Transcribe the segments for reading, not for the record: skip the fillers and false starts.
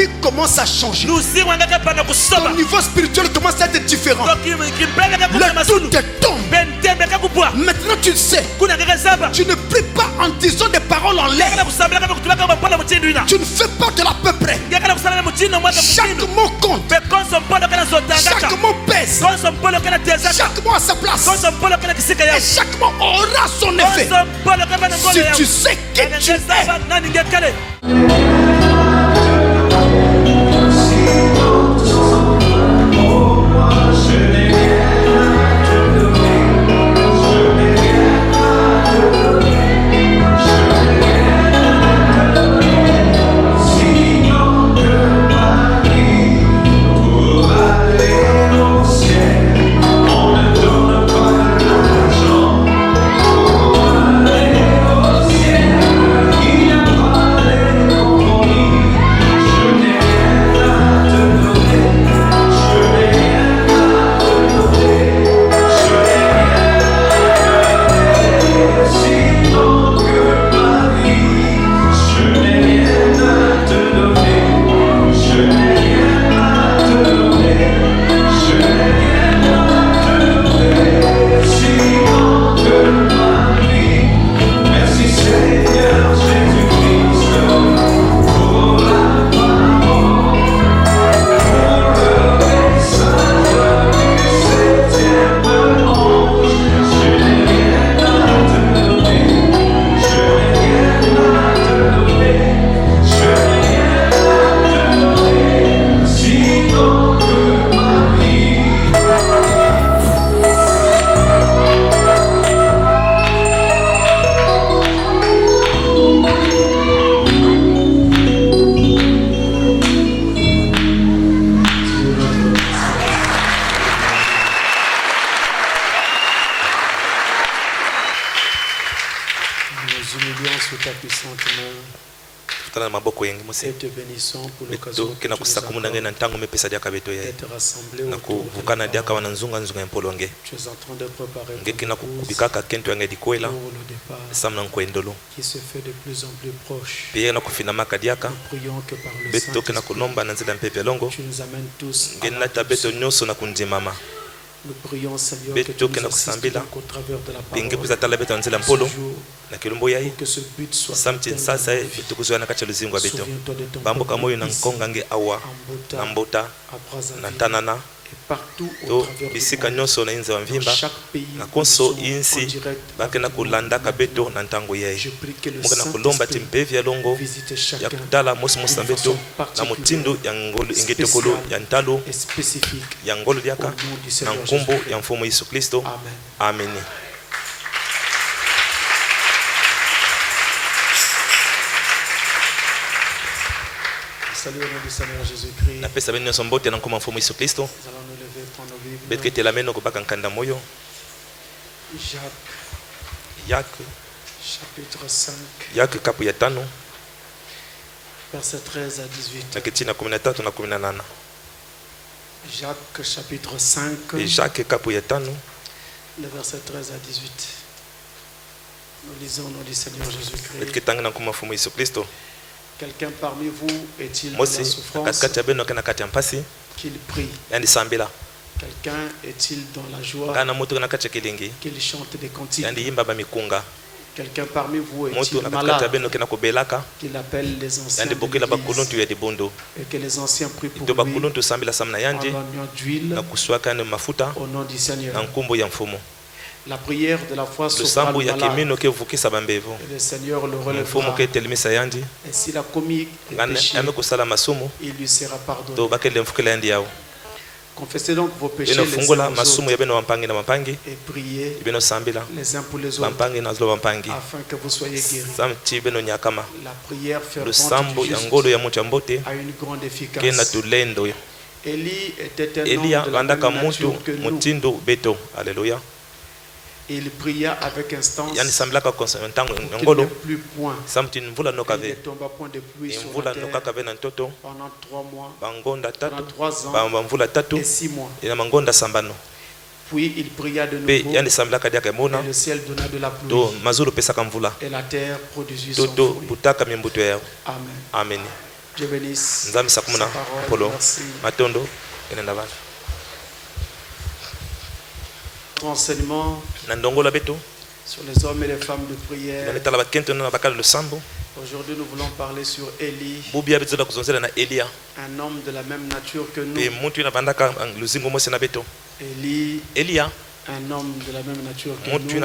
vie commence à changer. Ton niveau spirituel commence à être différent. Le doute te tombe. Maintenant tu le sais. Tu ne pries pas en disant des paroles en l'air. Tu ne fais pas de l'à peu près. Chaque mot compte. Chaque mot pèse. Chaque mot a sa place. Et chaque mot aura son effet. Si tu sais qui tu es. Et te bénissons pour l'occasion que tu nous accordes d'être rassemblés autour de ta parole. Tu es en train de préparer pour le départ qui se fait de plus en plus proche. Nous prions que par le Saint-Esprit, tu nous amènes tous à la douceur. Nous prions, Seigneur, que tu nous assistes au travers de la parole. Pour que ce but soit souviens-toi de ton peuple ici, en Mbota, à Brazzaville, et partout au travers du monde, dans chaque pays, nous sommes en direct. Je prie que le Saint-Esprit visite chacun d'une façon particulière et spécifique au nom du Seigneur Jésus-Christ. Amen. Amen. Salut au nom du Seigneur Jésus-Christ. Nous allons nous lever, prendre nos Bibles. Jacques, chapitre 5, verset 13 à 18. Jacques, chapitre 5, le verset 13 à 18. Nous lisons au nom du Seigneur Jésus-Christ. Quelqu'un parmi vous est-il dans la souffrance qu'il prie? Quelqu'un est-il dans la joie qu'il chante des cantiques? Quelqu'un parmi vous est-il malade qu'il appelle les anciens de l'église et que les anciens prient pour lui en l'oignant d'huile au nom du Seigneur? La prière de la foi sauvera le malade, et le Seigneur le relèvera. Et s'il a commis un péché, il lui sera pardonné. Confessez donc vos péchés les uns aux autres et priez les uns pour les autres afin que vous soyez guéris. La prière fervente du juste a une grande efficacité. Élie était un homme de la même nature que nous. Et il pria avec instance pour qu'il ne plût point. Il ne tomba point de pluie sur la terre pendant 3 mois, pendant 3 ans et 6 mois. Puis il pria de nouveau et le ciel donna de la pluie et la terre produisit son fruit. Amen. Amen. Dieu bénisse sa parole. Merci. Enseignement sur les hommes et les femmes de prière. Aujourd'hui, nous voulons parler sur Élie, un homme de la même nature que nous. Élie, un homme de la même nature que nous,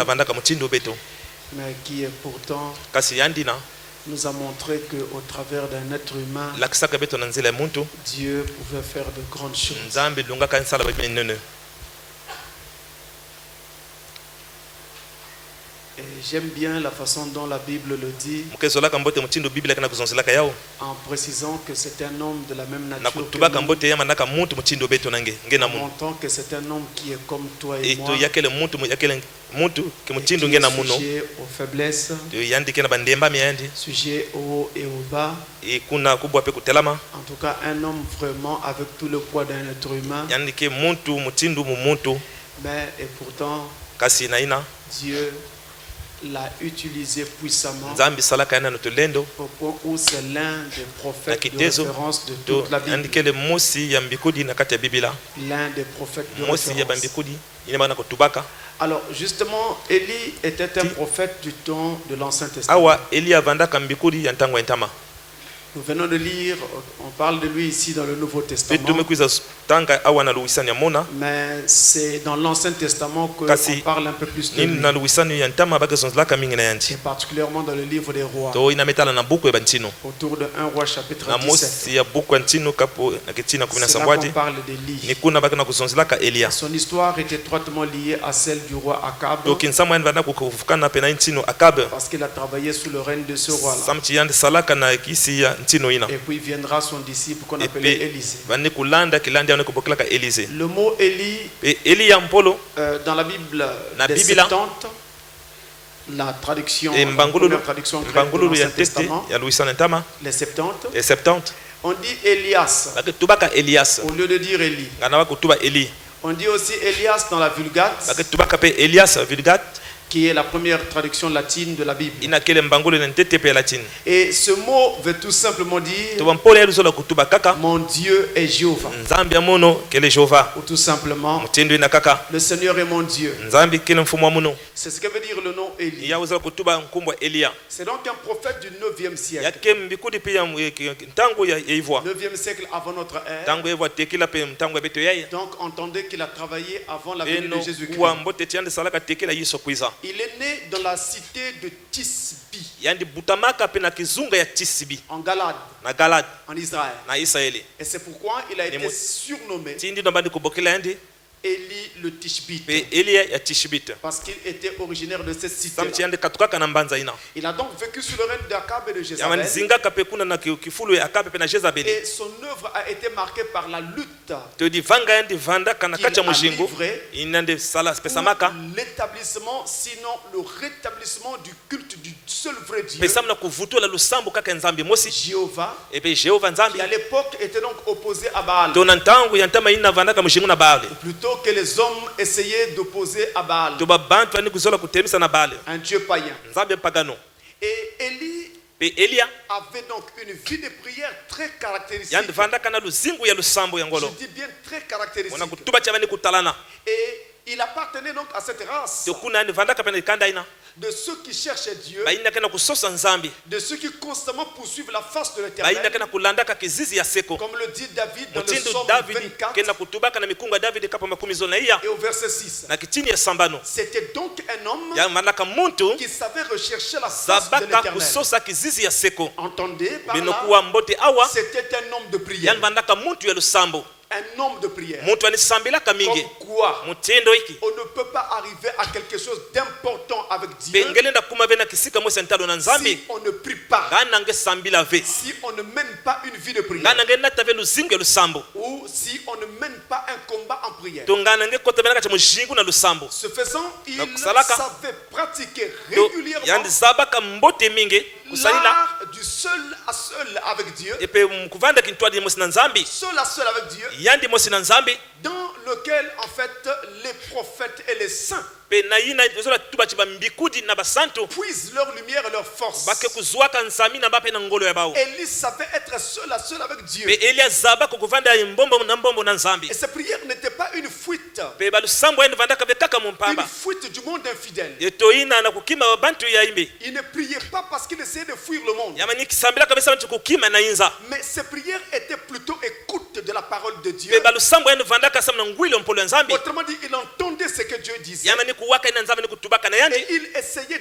mais qui est pourtant nous a montré qu'au travers d'un être humain, Dieu pouvait faire de grandes choses. Et j'aime bien la façon dont la Bible le dit, en précisant que c'est un homme de la même nature que nous, en montrant que c'est un homme qui est comme toi et moi, sujet aux faiblesses, sujet au haut et au bas, en tout cas un homme vraiment avec tout le poids d'un être humain, mais et pourtant Dieu l'a utilisé puissamment au point où c'est l'un des prophètes de référence de toute la Bible. L'un des prophètes de référence. Alors justement, Élie était un prophète du temps de l'Ancien Testament. Nous venons de lire, on parle de lui ici dans le Nouveau Testament. Mais c'est dans l'Ancien Testament qu'on parle un peu plus de lui. Et particulièrement dans le livre des Rois. Autour de 1 Roi chapitre 17. C'est là qu'on parle d'Élie. Son histoire est étroitement liée à celle du roi Akab. Parce qu'il a travaillé sous le règne de ce roi-là. Et puis viendra son disciple qu'on appelait Élisée. Le mot Élie, dans la Bible des Septante, la traduction, la première traduction grecque de l'Ancien Testament, les Septante, on dit Elias au lieu de dire Élie. On dit aussi Elias dans la Vulgate, qui est la première traduction latine de la Bible. Et ce mot veut tout simplement dire mon Dieu est Jéhovah. Ou tout simplement le Seigneur est mon Dieu. C'est ce que veut dire le nom Élie. C'est donc un prophète du 9e siècle. 9e siècle avant notre ère. Donc entendez qu'il a travaillé avant la venue de Jésus-Christ. Il est né dans la cité de Tisbi, en Galade, en Israël. Et c'est pourquoi il a été surnommé Élie le Tishbite, parce qu'il était originaire de cette cité-là. Il a donc vécu sous le règne d'Akab et de Jézabel. Et son œuvre a été marquée par la lutte qu'il a livrée pour l'établissement, sinon le rétablissement du culte du seul vrai Dieu, Jéhovah, qui à l'époque était donc opposé à Baal. Plutôt que les hommes essayaient d'opposer à Baal, un dieu païen. Et Élie avait donc une vie de prière très caractéristique. Je dis bien très caractéristique. Et il appartenait donc à cette race de ceux qui cherchent Dieu, de ceux qui constamment poursuivent la face de l'Éternel, comme le dit David dans le psaume 24 et au verset 6. C'était donc un homme qui savait rechercher la face de l'Éternel. Entendez par là, c'était un homme de prière. Un homme de prière. Comme quoi on ne peut pas arriver à quelque chose d'important avec Dieu si on ne prie pas, si on ne mène pas une vie de prière, ou si on ne mène pas un combat en prière. Ce faisant, il savait pratiquer régulièrement l'art du seul à seul avec Dieu, seul à seul avec Dieu, dans le lequel en fait les prophètes et les saints puisent leur lumière et leur force. Élie savait être seul à seul avec Dieu. Et ses prières n'étaient pas une fuite. Une fuite du monde infidèle. Il ne priait pas parce qu'il essayait de fuir le monde. Mais ses prières étaient plutôt écoute de la parole de Dieu. Autrement dit, il entendait ce que Dieu disait. Et il essayait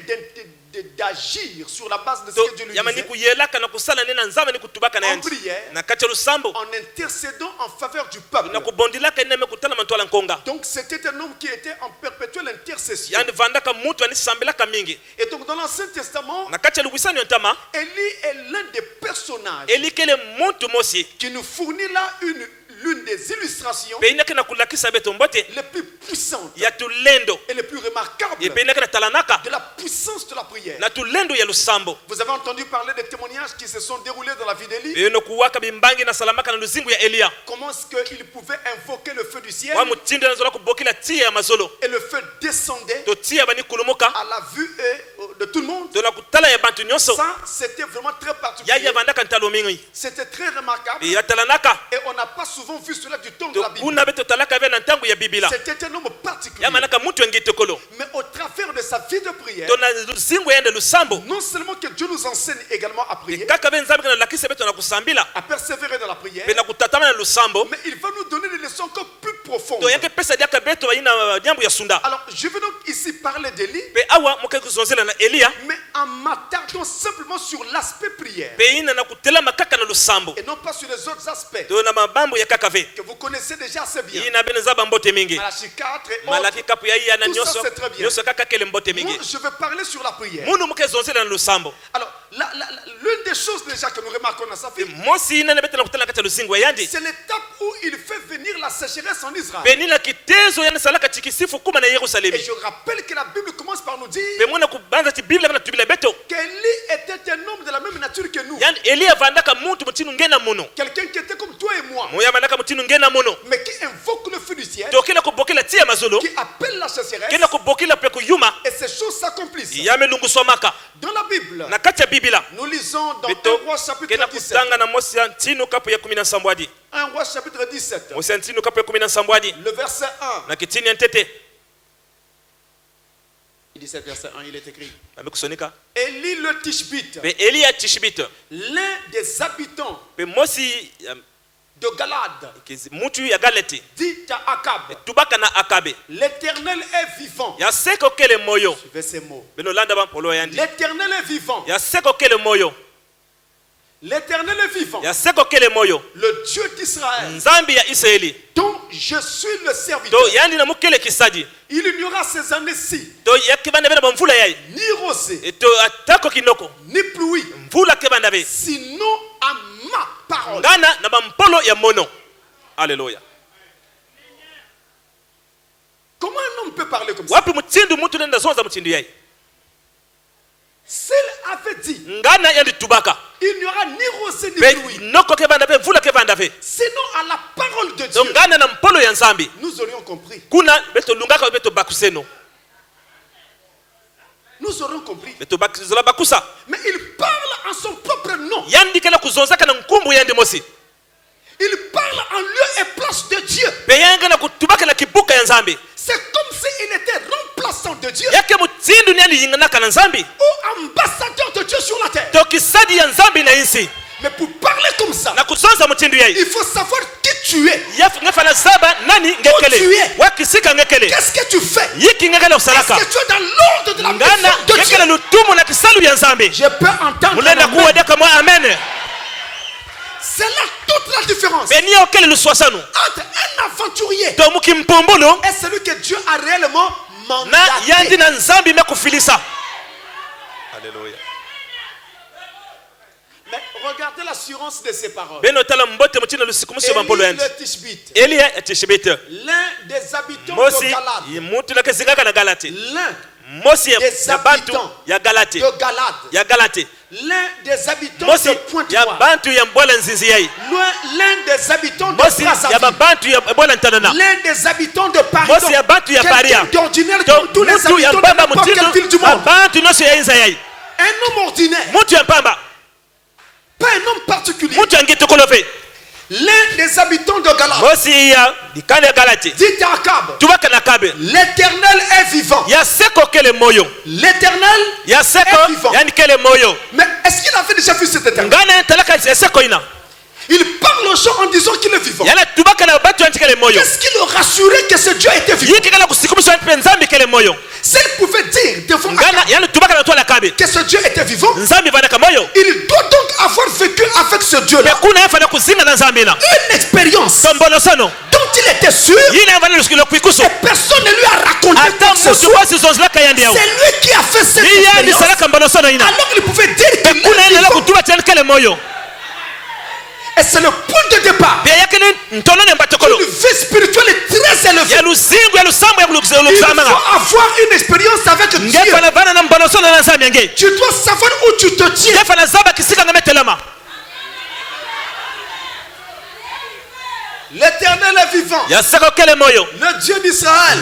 d'agir sur la base de ce que Dieu lui disait. En prière, en intercédant en faveur du peuple. Donc c'était un homme qui était en perpétuelle intercession. Et donc dans l'Ancien Testament, Élie est l'un des personnages qui nous fournit là l'une des illustrations les plus puissantes et les plus remarquables de la puissance de la prière. Vous avez entendu parler des témoignages qui se sont déroulés dans la vie d'Élie. Comment est-ce qu'il pouvait invoquer le feu du ciel et le feu descendait à la vue de tout le monde. Ça, c'était vraiment très particulier. C'était très remarquable. Et on n'a pas souvent vu cela du temps de la Bible. C'était un homme particulier. Mais au travers de sa vie de prière, non seulement que Dieu nous enseigne également à prier, à persévérer dans la prière, mais il va nous donner des leçons encore plus profondes. Alors je veux donc ici parler d'Élie, mais en m'attardant simplement sur l'aspect prière et non pas sur les autres aspects que vous connaissez déjà assez bien. Malachie 4 et autres, tout ça c'est très bien. Moi je veux parler sur la prière. Alors l'une des choses déjà que nous remarquons dans sa vie, c'est l'étape où il fait venir la sécheresse en Israël. Et je rappelle que la Bible commence par nous dire qu'Élie était un homme de la même nature que nous. Quelqu'un qui était comme toi et moi, mais qui invoque le feu du ciel, qui appelle la sécheresse, et ces choses s'accomplissent. Dans la Bible, nous lisons dans 1 Roi chapitre 17. 1 Roi chapitre 17. Le verset 1. Il dit cette verset 1, il est écrit. Élie le Tishbite, l'un des habitants de Galade, dit à Akab, l'Éternel est vivant. Suivez ces mots. L'Éternel est vivant. L'Éternel est vivant. Le Dieu d'Israël, dont je suis le serviteur. Il n'y aura ces années-ci ni rosée, ni pluie, sinon à ma parole. Alléluia. Comment un homme peut parler comme ça? S'il avait dit il n'y aura ni rosée ni pluie, sinon à la parole de Dieu, nous aurions compris. Nous aurions compris. Mais il parle en son propre nom. Il parle en lieu et place de Dieu. C'est comme s'il était remplaçant de Dieu ou ambassadeur de Dieu sur la terre. Mais pour parler comme ça, il faut savoir qui tu es. Où tu es. Qu'est-ce que tu fais? Est-ce que tu es dans l'ordre de la mission de Dieu? Je peux entendre amen. C'est là toute la différence entre un aventurier et celui que Dieu a réellement mandaté. Alléluia. Mais regardez l'assurance de ses paroles. Élie le Tishbite, l'un des habitants de Galade, l'un des habitants de Galade, l'un des habitants de Pointe-Noire, l'un des habitants de Brazzaville, l'un des habitants de Paris, quelqu'un d'ordinaire comme tous les habitants de n'importe quelle ville du monde. Un homme ordinaire, pas un homme particulier. L'un des habitants de Galate dit à Akab, l'Éternel est vivant. L'Éternel est vivant. Mais est-ce qu'il avait déjà vu cet Éternel? Il parle aux gens en disant qu'il est vivant. Qu'est-ce qui le rassurait que ce Dieu était vivant? S'il pouvait dire devant Akab que ce Dieu était vivant, il doit donc avoir vécu avec ce Dieu-là une expérience dont il était sûr et personne ne lui a raconté quoi que ce soit. C'est lui qui a fait cette expérience. Alors il pouvait dire qu'il est vivant. Et c'est le point de départ. Une vie spirituelle est très élevée. Il faut avoir une expérience avec Dieu. Tu dois savoir où tu te tiens. L'Éternel est vivant. Le Dieu d'Israël.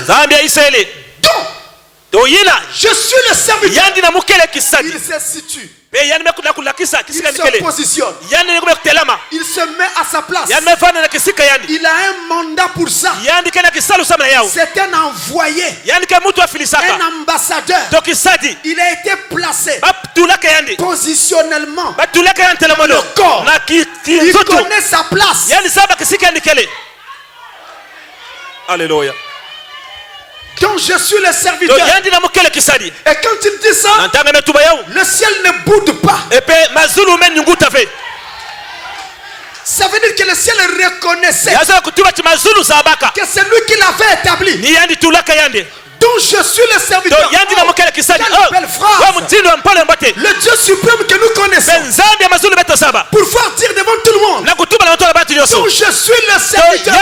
Donc, je suis le serviteur. Il se situe. Il se positionne. Il se met à sa place. Il a un mandat pour ça. C'est un envoyé, un ambassadeur. Il a été placé positionnellement dans le corps. Il connaît sa place. Alléluia. Donc je suis le serviteur. Et quand il dit ça, le ciel ne boude pas. Ça veut dire que le ciel reconnaissait que c'est lui qui l'avait établi. Donc je suis le serviteur. Quelle belle phrase. Le Dieu suprême que nous connaissons, pour pouvoir dire devant tout le monde, donc je suis le serviteur.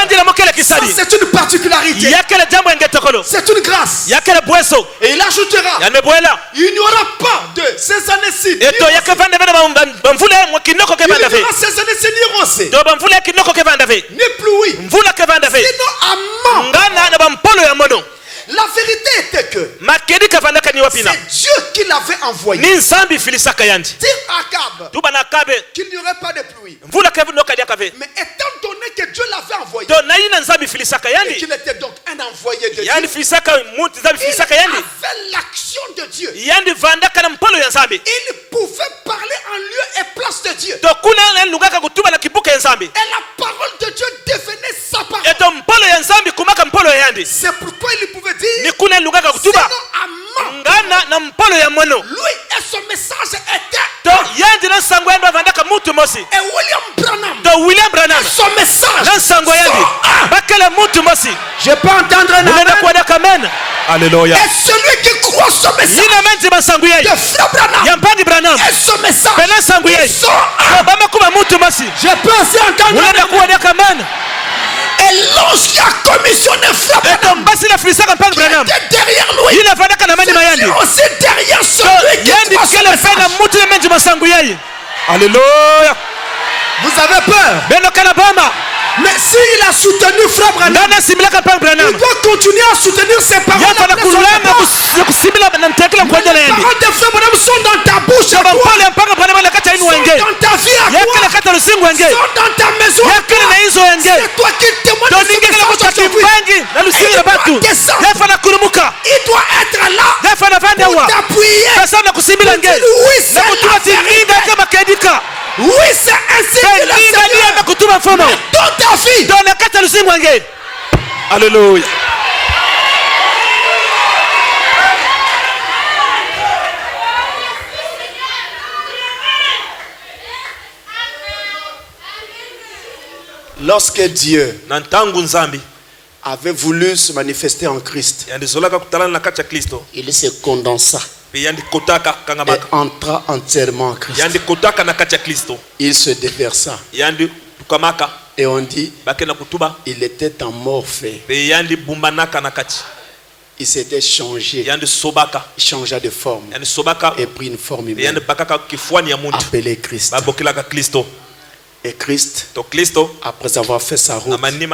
Ça c'est une particularité. C'est une grâce. Et il ajoutera, il n'y aura pas de ces années-ci ni rosée, ni pluie, sinon amant. La vérité était que c'est Dieu qui l'avait envoyé. Dire à Akab qu'il n'y aurait pas de pluie. Mais étant donné que Dieu l'avait envoyé et qu'il était donc un envoyé de Dieu, il avait l'action de Dieu. Il pouvait parler en lieu et place de Dieu. Et la parole de Dieu devenait sa parole. C'est pourquoi il pouvait dire, sinon amant. Lui et son message était et William Branham et son message. Je peux entendre un amen. Alléluia. Et celui qui croit son message de Frère Branham et son message, ils sont un. Je peux aussi entendre un amen. Et l'ange qui a commissionné Frère Branham était derrière lui. C'est aussi derrière celui qui croit son message. Alléluia. Vous avez peur? Mais s'il a soutenu Frère Branham, il doit continuer à soutenir ses paroles. Les paroles de Frère Branham sont dans ta bouche à toi, sont dans ta vie à toi, sont dans ta maison à toi. C'est toi qui témoignes de ce message aujourd'hui. Il doit être là pour t'appuyer, pour dire oui, c'est la vérité. Oui, c'est ainsi que le Seigneur dans ta vie. Alléluia. Lorsque Dieu avait voulu se manifester en Christ, il se condensa et entra entièrement en Christ. Il se déversa. Et on dit, il était en morphée. Il s'était changé. Il changea de forme et prit une forme humaine appelée Christ. Et Christ, après avoir fait sa route, il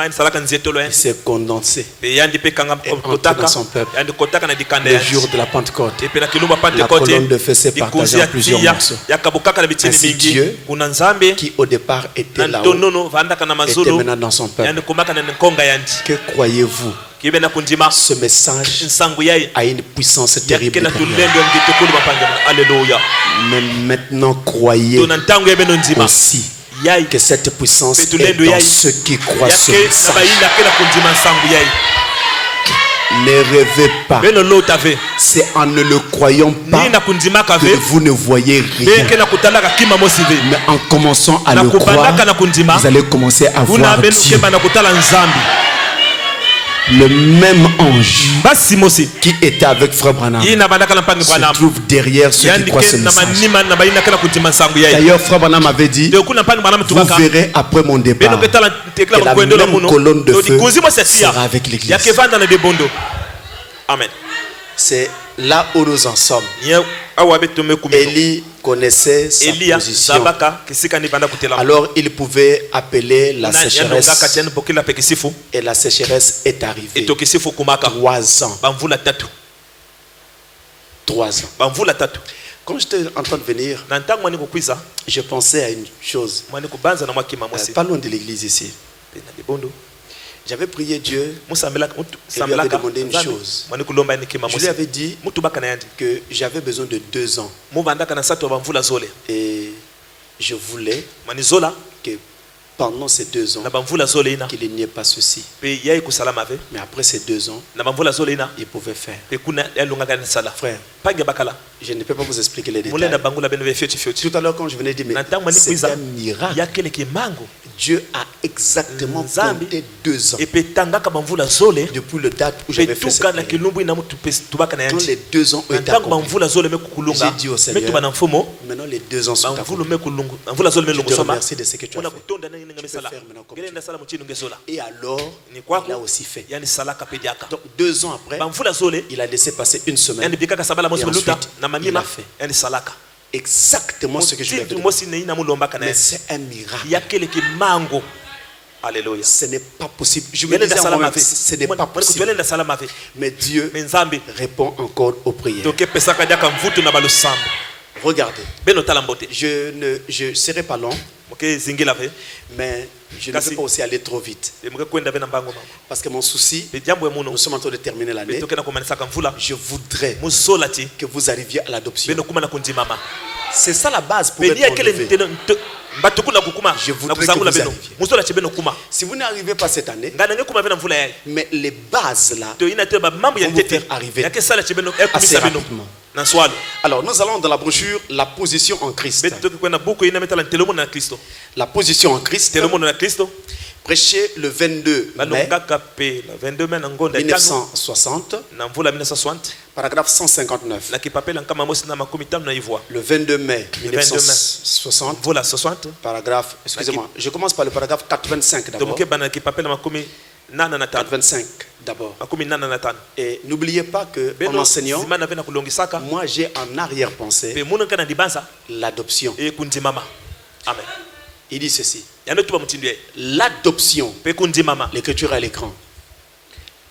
s'est condensé et entré dans son peuple. Le jour de la Pentecôte, la colonne de feu s'est partagée en plusieurs morceaux. Ainsi Dieu, qui au départ était là-haut, était maintenant dans son peuple. Que croyez-vous? Ce message a une puissance terrible. Mais maintenant croyez aussi que cette puissance est dans ceux qui croient ce message. Ne rêvez pas. C'est en ne le croyant pas que vous ne voyez rien. Mais en commençant à le croire, vous allez commencer à voir Dieu. Le même ange qui était avec Frère Branham se trouve derrière ceux qui croient ce message. D'ailleurs, Frère Branham avait dit, vous verrez après mon départ que la même colonne de feu sera avec l'église. Amen. C'est là où nous en sommes. Élie connaissait sa position. Alors il pouvait appeler la sécheresse. Et la sécheresse est arrivée. 3 ans. 3 ans. Quand j'étais en train de venir, je pensais à une chose. Parlons de l'église ici. J'avais prié Dieu et lui avais demandé une chose. Je lui avais dit que j'avais besoin de 2 ans. Et je voulais que pendant ces 2 ans, qu'il n'y ait pas ceci. Mais après ces 2 ans, il pouvait faire. Frère, je ne peux pas vous expliquer les détails. Tout à l'heure quand je venais de dire, c'est un miracle. Dieu a exactement compté 2 ans. Depuis le date où j'avais fait cette prière. Quand les 2 ans ont été accomplis, j'ai dit au Seigneur, maintenant les 2 ans sont accomplis. Je te remercie de ce que tu as fait. Tu peux faire maintenant comme tu veux. Et alors, il a aussi fait. Donc 2 ans après, il a laissé passer 1 semaine. Et ensuite, il a fait exactement ce que je lui avais demandé. Mais c'est un miracle. Alléluia. Ce n'est pas possible. Je me disais à moi-même, ce n'est pas possible. Mais Dieu répond encore aux prières. Regardez. Je ne serai pas long. Mais je ne peux pas aussi aller trop vite. Parce que mon souci, nous sommes en train de terminer l'année. Je voudrais que vous arriviez à l'adoption. C'est ça la base pour être enlevé. Je voudrais que vous arriviez. Si vous n'arrivez pas cette année, mais les bases là vont vous faire arriver assez rapidement. Alors nous allons dans la brochure La position en Christ. La position en Christ, prêché le 22 mai 1960, paragraphe 159. Le 22 mai 1960, paragraphe, excusez-moi, je commence par le paragraphe 85 d'abord. 85 d'abord. Et n'oubliez pas que en enseignant, moi j'ai en arrière-pensée l'adoption. Amen. Il dit ceci. L'adoption, l'écriture à l'écran.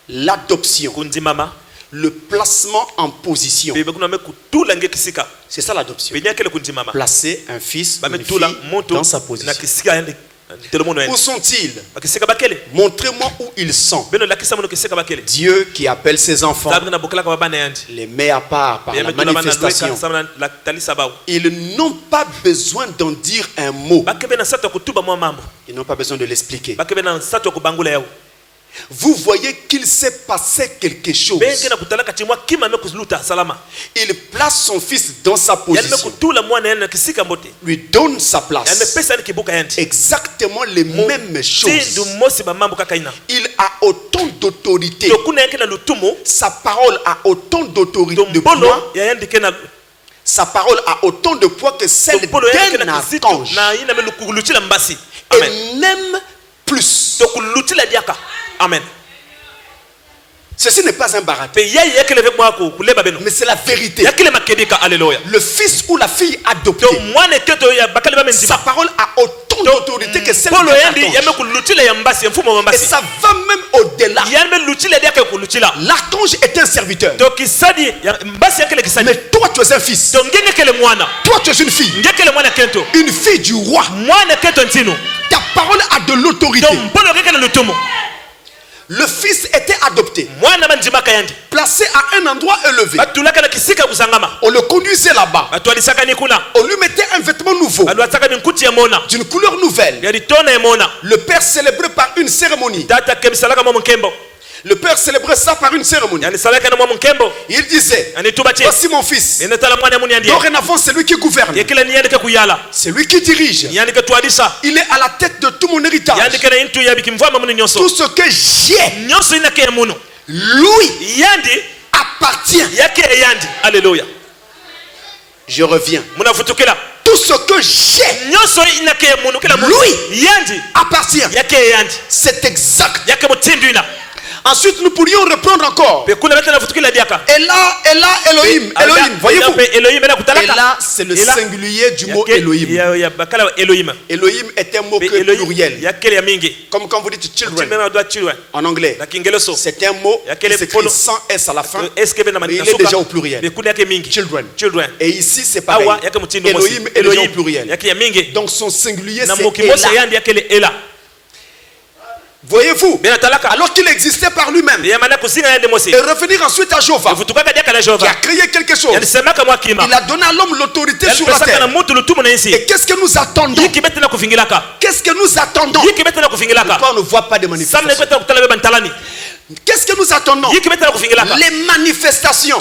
L'adoption, le placement en position. C'est ça l'adoption. Placer un fils ou une fille dans sa position. Où sont-ils? Montrez-moi où ils sont. Dieu qui appelle ses enfants, les met à part par la manifestation. Ils n'ont pas besoin d'en dire un mot. Ils n'ont pas besoin de l'expliquer. Vous voyez qu'il s'est passé quelque chose. Il place son fils dans sa position, lui donne sa place. Exactement les mêmes choses. Il a autant d'autorité. Sa parole a autant d'autorité de poids. Sa parole a autant de poids que celle d'un archange. Et même plus. Amen. Ceci n'est pas un baratin. Mais c'est la vérité. Le fils ou la fille adoptée, sa parole a autant d'autorité que celle de Archange. Et ça va même au-delà. L'archange est un serviteur. Mais toi tu es un fils. Toi tu es une fille. Une fille du roi. Ta parole a de l'autorité. Le fils était adopté, placé à un endroit élevé. On le conduisait là-bas. On lui mettait un vêtement nouveau, d'une couleur nouvelle. Le père célébrait par une cérémonie. Le père célébrait ça par une cérémonie. Il disait, voici mon fils. Dorénavant, c'est lui qui gouverne. C'est lui qui dirige. Il est à la tête de tout mon héritage. Tout ce que j'ai, lui appartient. Alléluia. Je reviens. Tout ce que j'ai, lui appartient. C'est exact. Ensuite, nous pourrions reprendre encore. Et là, Elohim. Elohim, voyez-vous? Et là, c'est le singulier du mot Elohim. Elohim est un mot pluriel. Comme quand vous dites children en anglais. C'est un mot qui s'écrit sans S à la fin. Mais il est déjà au pluriel. Children. Et ici, c'est pareil. Elohim est déjà au pluriel. Donc son singulier, c'est Ela. Voyez-vous, alors qu'il existait par lui-même, et revenir ensuite à Jéhovah, qui a créé quelque chose. Il a donné à l'homme l'autorité sur la terre. Et qu'est-ce que nous attendons? Qu'est-ce que nous attendons? Pourquoi on ne voit pas de manifestations? Qu'est-ce que nous attendons? Les manifestations.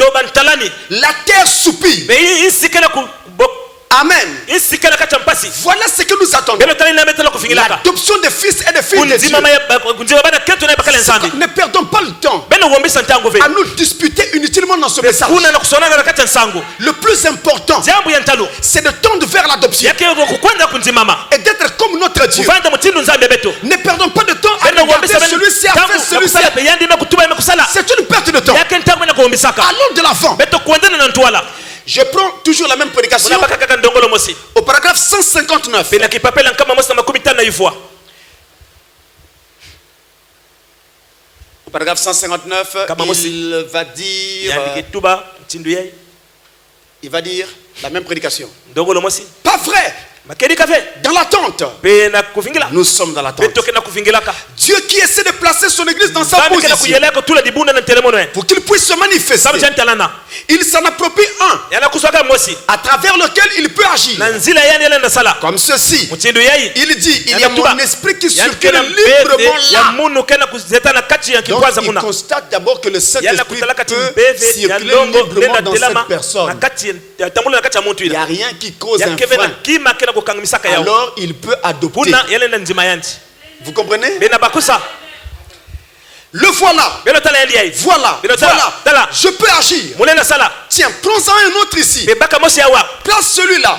La terre soupire. Amen. Voilà ce que nous attendons. L'adoption des fils et des filles de Dieu. Ne perdons pas le temps à nous disputer inutilement dans ce message. Le plus important, c'est de tendre vers l'adoption et d'être comme notre Dieu. Ne perdons pas de temps à regarder celui-ci a fait, celui-ci a fait. C'est une perte de temps. Allons de l'avant. Je prends toujours la même prédication au paragraphe 159. Au paragraphe 159, il va dire la même prédication. Pas vrai. Dans l'attente. Nous sommes dans l'attente. Dieu qui essaie de placer son église dans sa position pour qu'il puisse se manifester, il s'en approprie un à travers lequel il peut agir. Comme ceci. Il dit, il y a mon esprit qui circule librement là. Donc il constate d'abord que le Saint-Esprit peut circuler librement dans cette personne. Il n'y a rien qui cause un frein. Alors il peut adopter. Vous comprenez? Le voilà. Voilà. Je peux agir. Tiens, prends-en un autre ici. Place celui-là.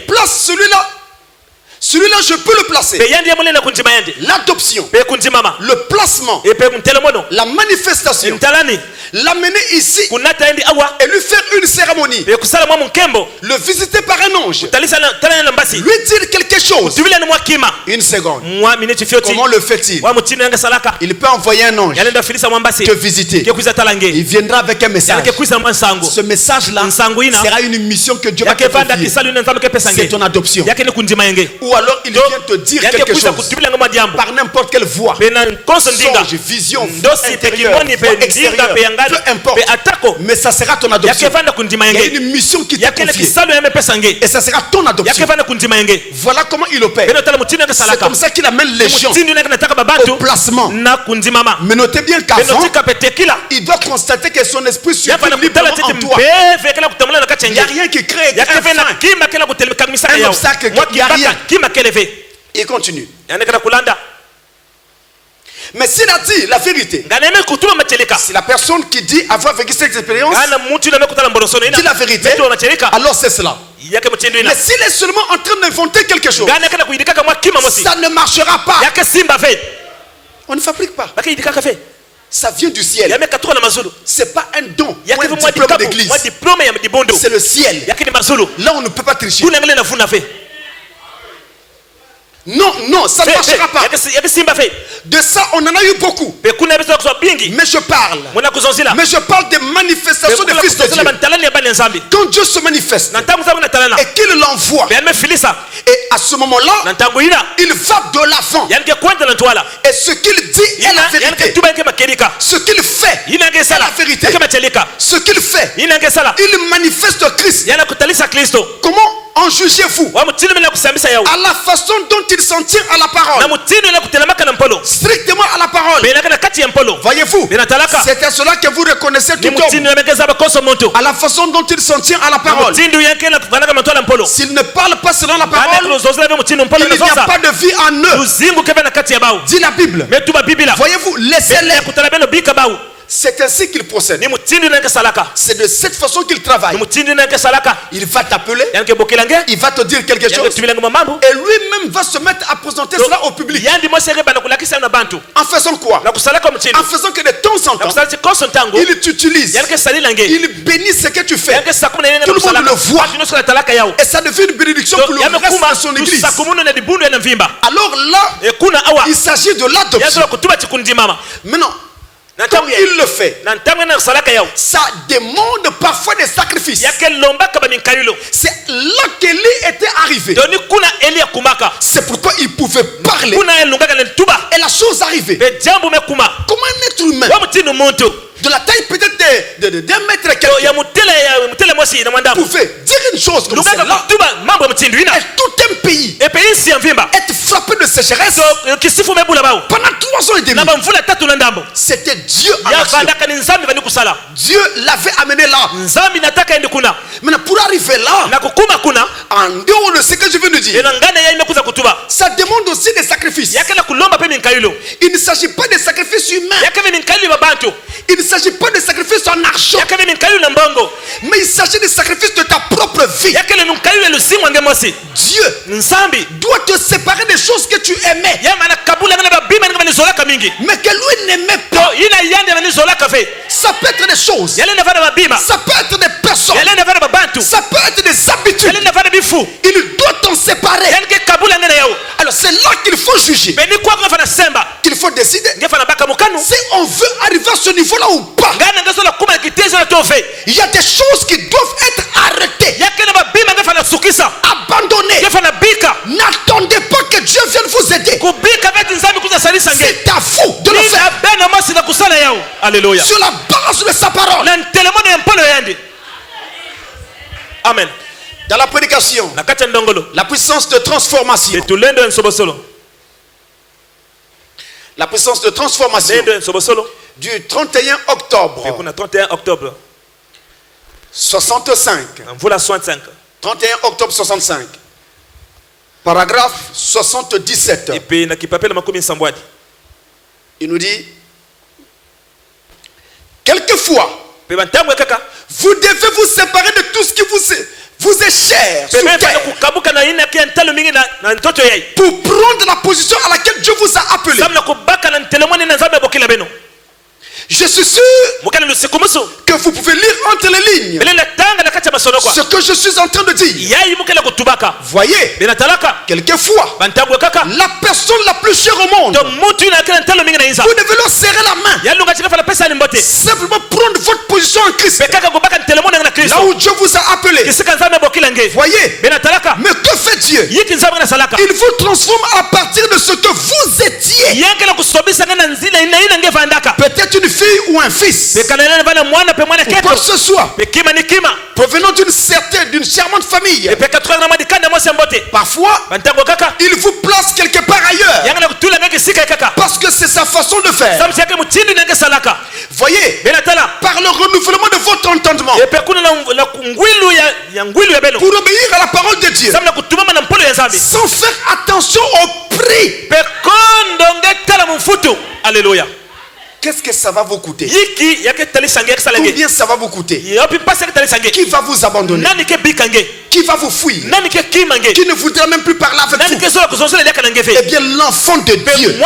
Place celui-là. Celui-là, je peux le placer. L'adoption, le placement, la manifestation, l'amener ici et lui faire une cérémonie, le visiter par un ange, lui dire quelque chose. Une seconde. Comment le fait-il? Il peut envoyer un ange te visiter. Il viendra avec un message. Ce message-là sera une mission que Dieu va te confier. C'est ton adoption. Ou alors il vient te dire quelque chose par n'importe quelle voie, songe, vision, intérieure, extérieure, peu importe, mais ça sera ton adoption. Il y a une mission qui t'est confiée et ça sera ton adoption. Voilà comment il opère. C'est comme ça qu'il amène les gens au placement. Mais notez bien qu'avant, il doit constater que son esprit circule librement en toi. Il n'y a rien qui crée un obstacle, il n'y a rien. Il continue. Mais s'il a dit la vérité, si la personne qui dit avoir vécu cette expérience dit la vérité, alors c'est cela. Mais s'il est seulement en train d'inventer quelque chose, ça ne marchera pas. On ne fabrique pas. Ça vient du ciel. C'est pas un don ou un diplôme d'église. C'est le ciel. Là, on ne peut pas tricher. Non, ça ne marchera pas. De ça, on en a eu beaucoup. Mais je parle des manifestations des fils de Dieu. Quand Dieu se manifeste et qu'il l'envoie, et à ce moment-là, il va de l'avant. Et ce qu'il dit est la vérité. Ce qu'il fait est la vérité. Ce qu'il fait, il manifeste Christ. Comment en jugez-vous? À la façon dont il s'en tient à la parole. Strictement à la parole. Voyez-vous, c'est à cela que vous reconnaissez tout homme. À la façon dont il s'en tient à la parole. S'il ne parle pas selon la parole, il n'y a pas de vie en eux. Dit la Bible. Voyez-vous, laissez-les. C'est ainsi qu'il procède. C'est de cette façon qu'il travaille. Il va t'appeler. Il va te dire quelque chose. Et lui-même va se mettre à présenter cela au public. En faisant quoi? En faisant que de temps en temps, il t'utilise. Il bénit ce que tu fais. Tout le monde le voit. Et ça devient une bénédiction pour le reste de son église. Alors là, il s'agit de l'adoption. Maintenant, quand il le fait, ça demande parfois des sacrifices. C'est là qu'Élie était arrivé. C'est pourquoi il pouvait parler. Et la chose arrivait. Comment un être humain de la taille peut-être d'un mètre et quelqu'un pouvait dire une chose comme celle-là, et tout un pays être frappé de sécheresse pendant 3 ans et demi. C'était Dieu en action. Dieu l'avait amené là. Maintenant, pour arriver là, en dehors de ce que je viens de dire, ça demande aussi des sacrifices. Il ne s'agit pas de sacrifices humains. Il ne s'agit pas de sacrifices en argent. Mais il s'agit de sacrifices de ta propre vie. Dieu doit te séparer des choses que tu aimais, mais que lui n'aimait pas. Ça peut être des choses, ça peut être des personnes, ça peut être des habitudes. Il doit t'en séparer. Alors c'est là qu'il faut juger, qu'il faut décider si on veut arriver à ce niveau-là ou pas. Il y a des choses qui doivent être arrêtées, abandonnées. N'attendez pas que Dieu vienne vous aider. C'est à vous de le faire. Alléluia. Sur la base de sa parole. Amen. Dans la prédication, la puissance de transformation. La puissance de transformation du 31 octobre 65. 31 octobre 65. Paragraphe 77. Il nous dit: quelquefois, vous devez vous séparer de tout ce qui vous est cher sur terre, pour prendre la position à laquelle Dieu vous a appelé. Je suis sûr que vous pouvez lire entre les lignes ce que je suis en train de dire. Voyez, quelquefois, la personne la plus chère au monde, vous devez leur serrer la main. Simplement prendre votre position en Christ, là où Dieu vous a appelé. Voyez, mais que fait Dieu? Il vous transforme à partir de ce que vous étiez. Peut-être une fille ou un fils, ou quoi que ce soit, provenant d'une charmante famille. Parfois, il vous place quelque part ailleurs, parce que c'est sa façon de faire. Voyez, par le renouvellement de votre entendement, pour obéir à la parole de Dieu, sans faire attention au prix. Alléluia. Qu'est-ce que ça va vous coûter? Combien ça va vous coûter? Qui va vous abandonner? Qui va vous fuir? Qui ne voudra même plus parler avec vous? Eh bien, l'enfant de Dieu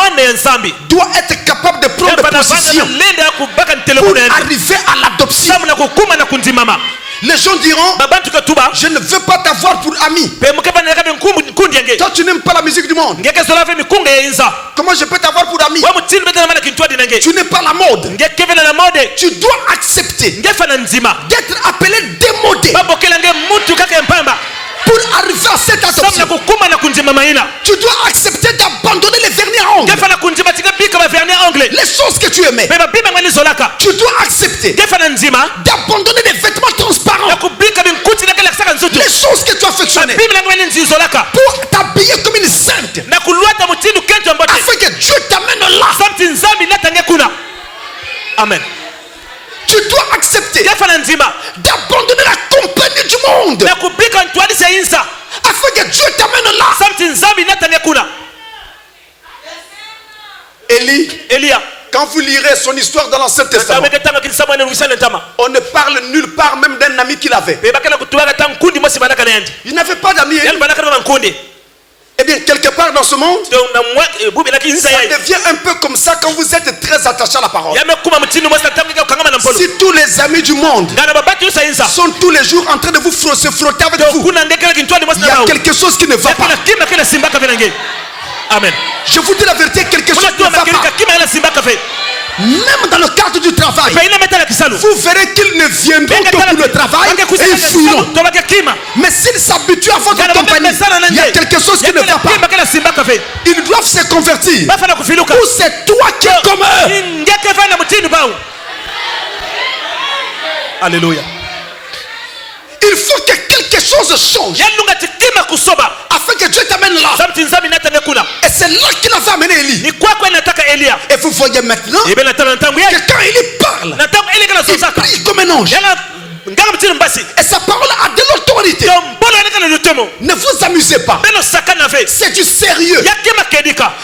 doit être capable de prendre changement de position pour arriver à l'adoption. Les gens diront, je ne veux pas t'avoir pour ami. Toi tu n'aimes pas la musique du monde. Comment je peux t'avoir pour ami? Tu n'es pas la mode. Tu dois accepter d'être appelé démodé pour arriver à cette adoption. Tu dois accepter d'abandonner les vernis à ongles. Les choses que tu aimais. Tu dois accepter d'abandonner les vêtements transparents. Les choses que tu affectionnais pour t'habiller comme une sainte, afin que Dieu t'amène là. Amen. Tu dois accepter d'abandonner la compagnie du monde afin que Dieu t'amène là. Élie, quand vous lirez son histoire dans l'Ancien Testament, on ne parle nulle part même d'un ami qu'il avait. Il n'avait pas d'amis. Eh bien, quelque part dans ce monde, ça devient un peu comme ça quand vous êtes très attaché à la parole. Si tous les amis du monde sont tous les jours en train de se frotter avec vous, il y a quelque chose qui ne va pas. Amen. Je vous dis la vérité, quelque chose ne va pas. Même dans le cadre du travail, vous verrez qu'ils ne viendront que pour le travail et ils fuiront. Mais s'ils s'habituent à votre compagnie, il y a quelque chose qui ne va pas. Ils doivent se convertir. Ou c'est toi qui es comme eux. Alléluia. Il faut que quelque chose change afin que Dieu t'amène là. Et c'est là qu'il a fait amener Élie. Et vous voyez maintenant que quand Élie parle, il prie comme un ange. Et sa parole a de l'autorité. Ne vous amusez pas. C'est du sérieux.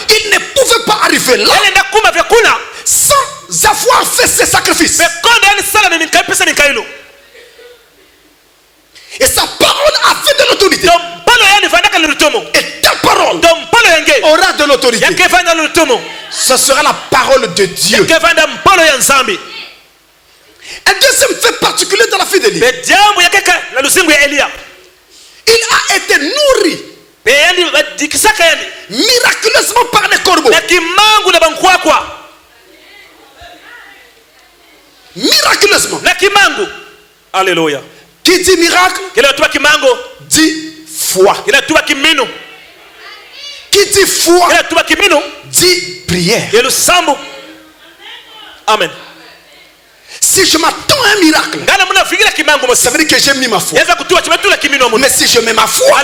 Il ne pouvait pas arriver là sans avoir fait ses sacrifices. Et sa parole a fait de l'autorité. Et ta parole aura de l'autorité. Ce sera la parole de Dieu. Un deuxième fait particulier dans la vie d'Élie. Il a été nourri miraculeusement par les corbeaux. Miraculeusement. Alléluia. Qui dit miracle dit foi. Qui dit foi dit prière. Amen. Si je m'attends à un miracle, ça veut dire que j'ai mis ma foi. Mais si je mets ma foi,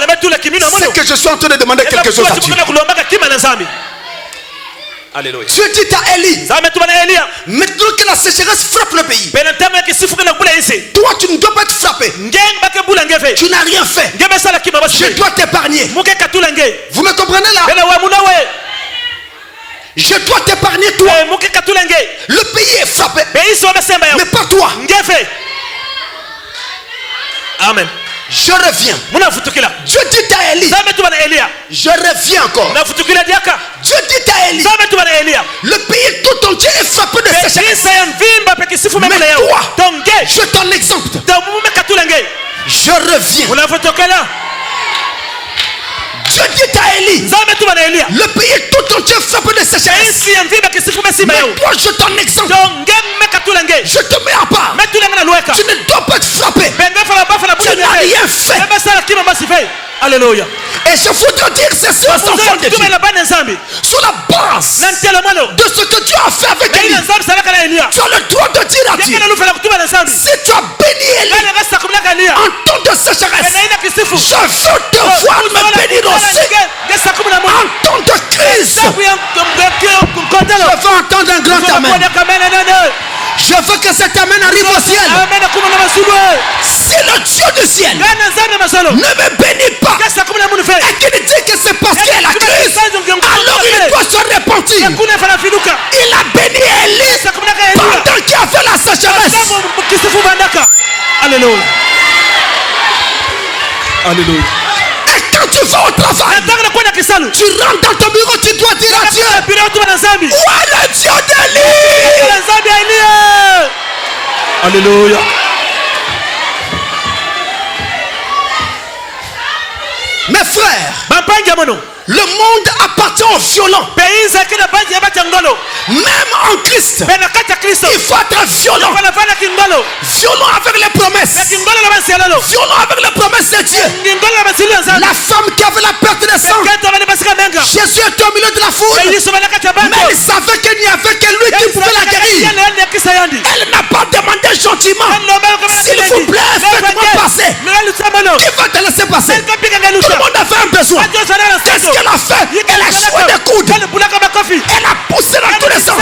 c'est que je suis en train de demander quelque chose à Dieu. Alléluia. Dieu dit à Élie, maintenant que la sécheresse frappe le pays, toi tu ne dois pas être frappé. Tu n'as rien fait. Je dois t'épargner. Vous me comprenez là? Je dois t'épargner toi. Le pays est frappé, mais pas toi. Amen. Je reviens. Dieu dit à Élie, je reviens encore. Dieu dit à Élie, le pays tout entier est frappé de sécheresse. Mais toi, je t'en exempte. Je reviens. Dieu dit à Élie, le pays tout entier est frappé de sécheresse. Mais toi, je t'en exempte. Je te mets à part. Tu ne dois pas être frappé. Tu n'as rien fait. Alléluia. Et je voudrais dire ceci aux enfants de Dieu. Sur la base de ce que Dieu a fait avec Élie, tu as le droit de dire à Dieu, si tu as béni Élie en temps de sécheresse, je veux te voir me bénir aussi en temps de crise. Je veux entendre un grand amen. Je veux que cet amen arrive au ciel. Si le Dieu du ciel ne me bénit pas et qu'il dit que c'est parce qu'il y a la crise, alors il doit se repentir. Il a béni Élie pendant qu'il y avait la sécheresse. Alléluia. Alléluia. Et quand tu vas au travail, tu rentres dans ton bureau, tu dois dire à Dieu, où est le Dieu d'Élie? Alléluia. Mes frères, le monde appartient aux violents. Même en Christ, il faut être violent. Violent avec les promesses. Violent avec les promesses de Dieu. La femme qui avait la perte de sang, Jésus était au milieu de la foule, mais il savait qu'il n'y avait que lui qui pouvait la guérir. Elle n'a pas demandé gentiment, s'il vous plaît, faites-moi passer. Qui va te laisser passer? Tout le monde avait un besoin. Qu'est-ce qu'elle a fait? Elle a joué des coudes. Elle a poussé dans tous les sens.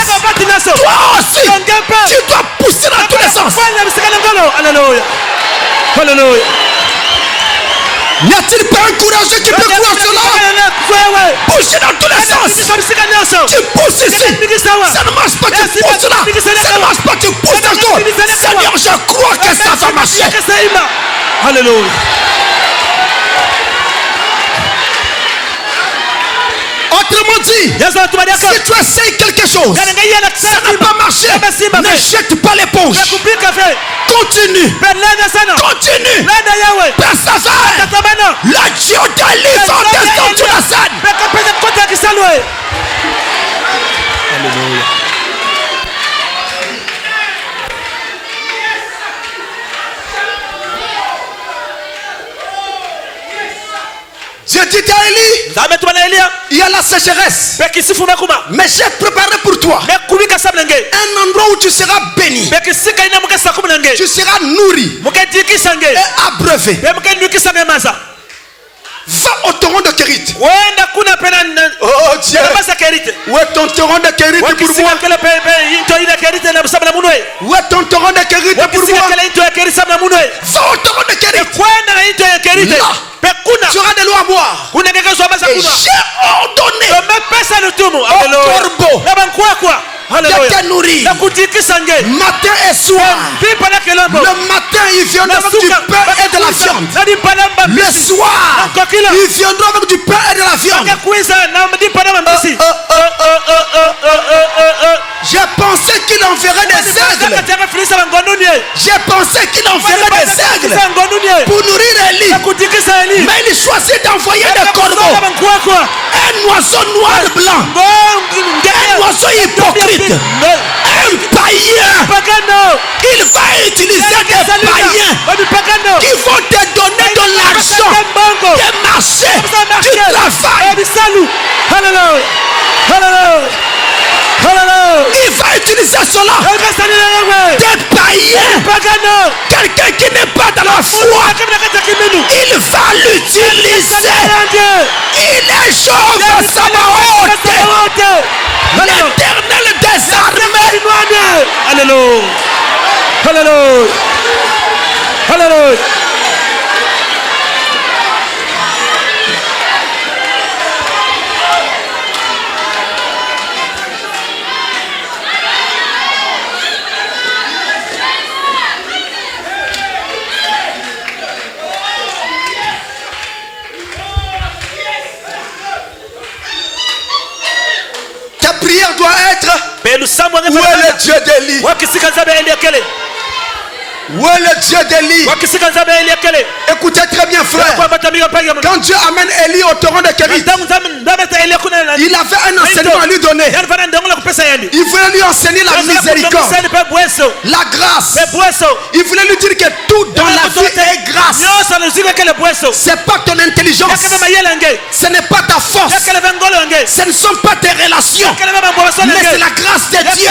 Toi aussi, tu dois pousser dans tous les sens. Alléluia. Alléluia. N'y a-t-il pas un courageux qui peut croire cela? Pousser dans tous les sens. Tu pousses ici. Ça ne marche pas, tu pousses là. Ça ne marche pas, tu pousses encore. Seigneur, je crois que ça va marcher. Alléluia. Autrement dit, si tu essayes quelque chose, ça n'a pas marché, ne jette pas l'éponge. Continue. Continue. Persévère. Le Dieu d'Élie va descendre sur la scène. Alléluia. Dieu dit à Élie, il y a la sécheresse, mais j'ai préparé pour toi un endroit où tu seras béni, tu seras nourri et abreuvé. Va au torrent de Kérit. Oh Dieu, où est ton torrent de Kérit pour moi? Où est ton torrent de Kérit pour moi? Va au torrent de Kérit. Là, tu auras de l'eau à boire. Et j'ai ordonné au corbeau de te nourrir matin et soir. Le matin, il viendra avec du pain et de la viande. Le soir, il viendra avec du pain et de la viande. J'ai pensé qu'il enverrait des aigles. J'ai pensé qu'il enverrait des aigles pour nourrir Élie. Mais il choisit d'envoyer des corbeaux. Un oiseau noir et blanc. Un oiseau hypocrite. Un païen. Il va utiliser des païens qui vont te donner de l'argent, des marchés, du travail. Il va utiliser cela. Des païens. Quelqu'un qui n'est pas dans la foi, il va l'utiliser. Il est Jéhovah Sabaoth, l'Éternel des armées. Alléluia. Alléluia. Alléluia. Ta prière doit être: où est le Dieu d'Élie? Où est le Dieu d'Élie? Écoutez très bien, frère. Quand Dieu amène Élie au torrent de Kérit, il avait un enseignement à lui donner. Il voulait lui enseigner la miséricorde, la grâce. Il voulait lui dire que tout dans la vie est grâce. C'est pas ton intelligence, ce n'est pas ta force, ce ne sont pas tes relations, mais c'est la grâce de Dieu.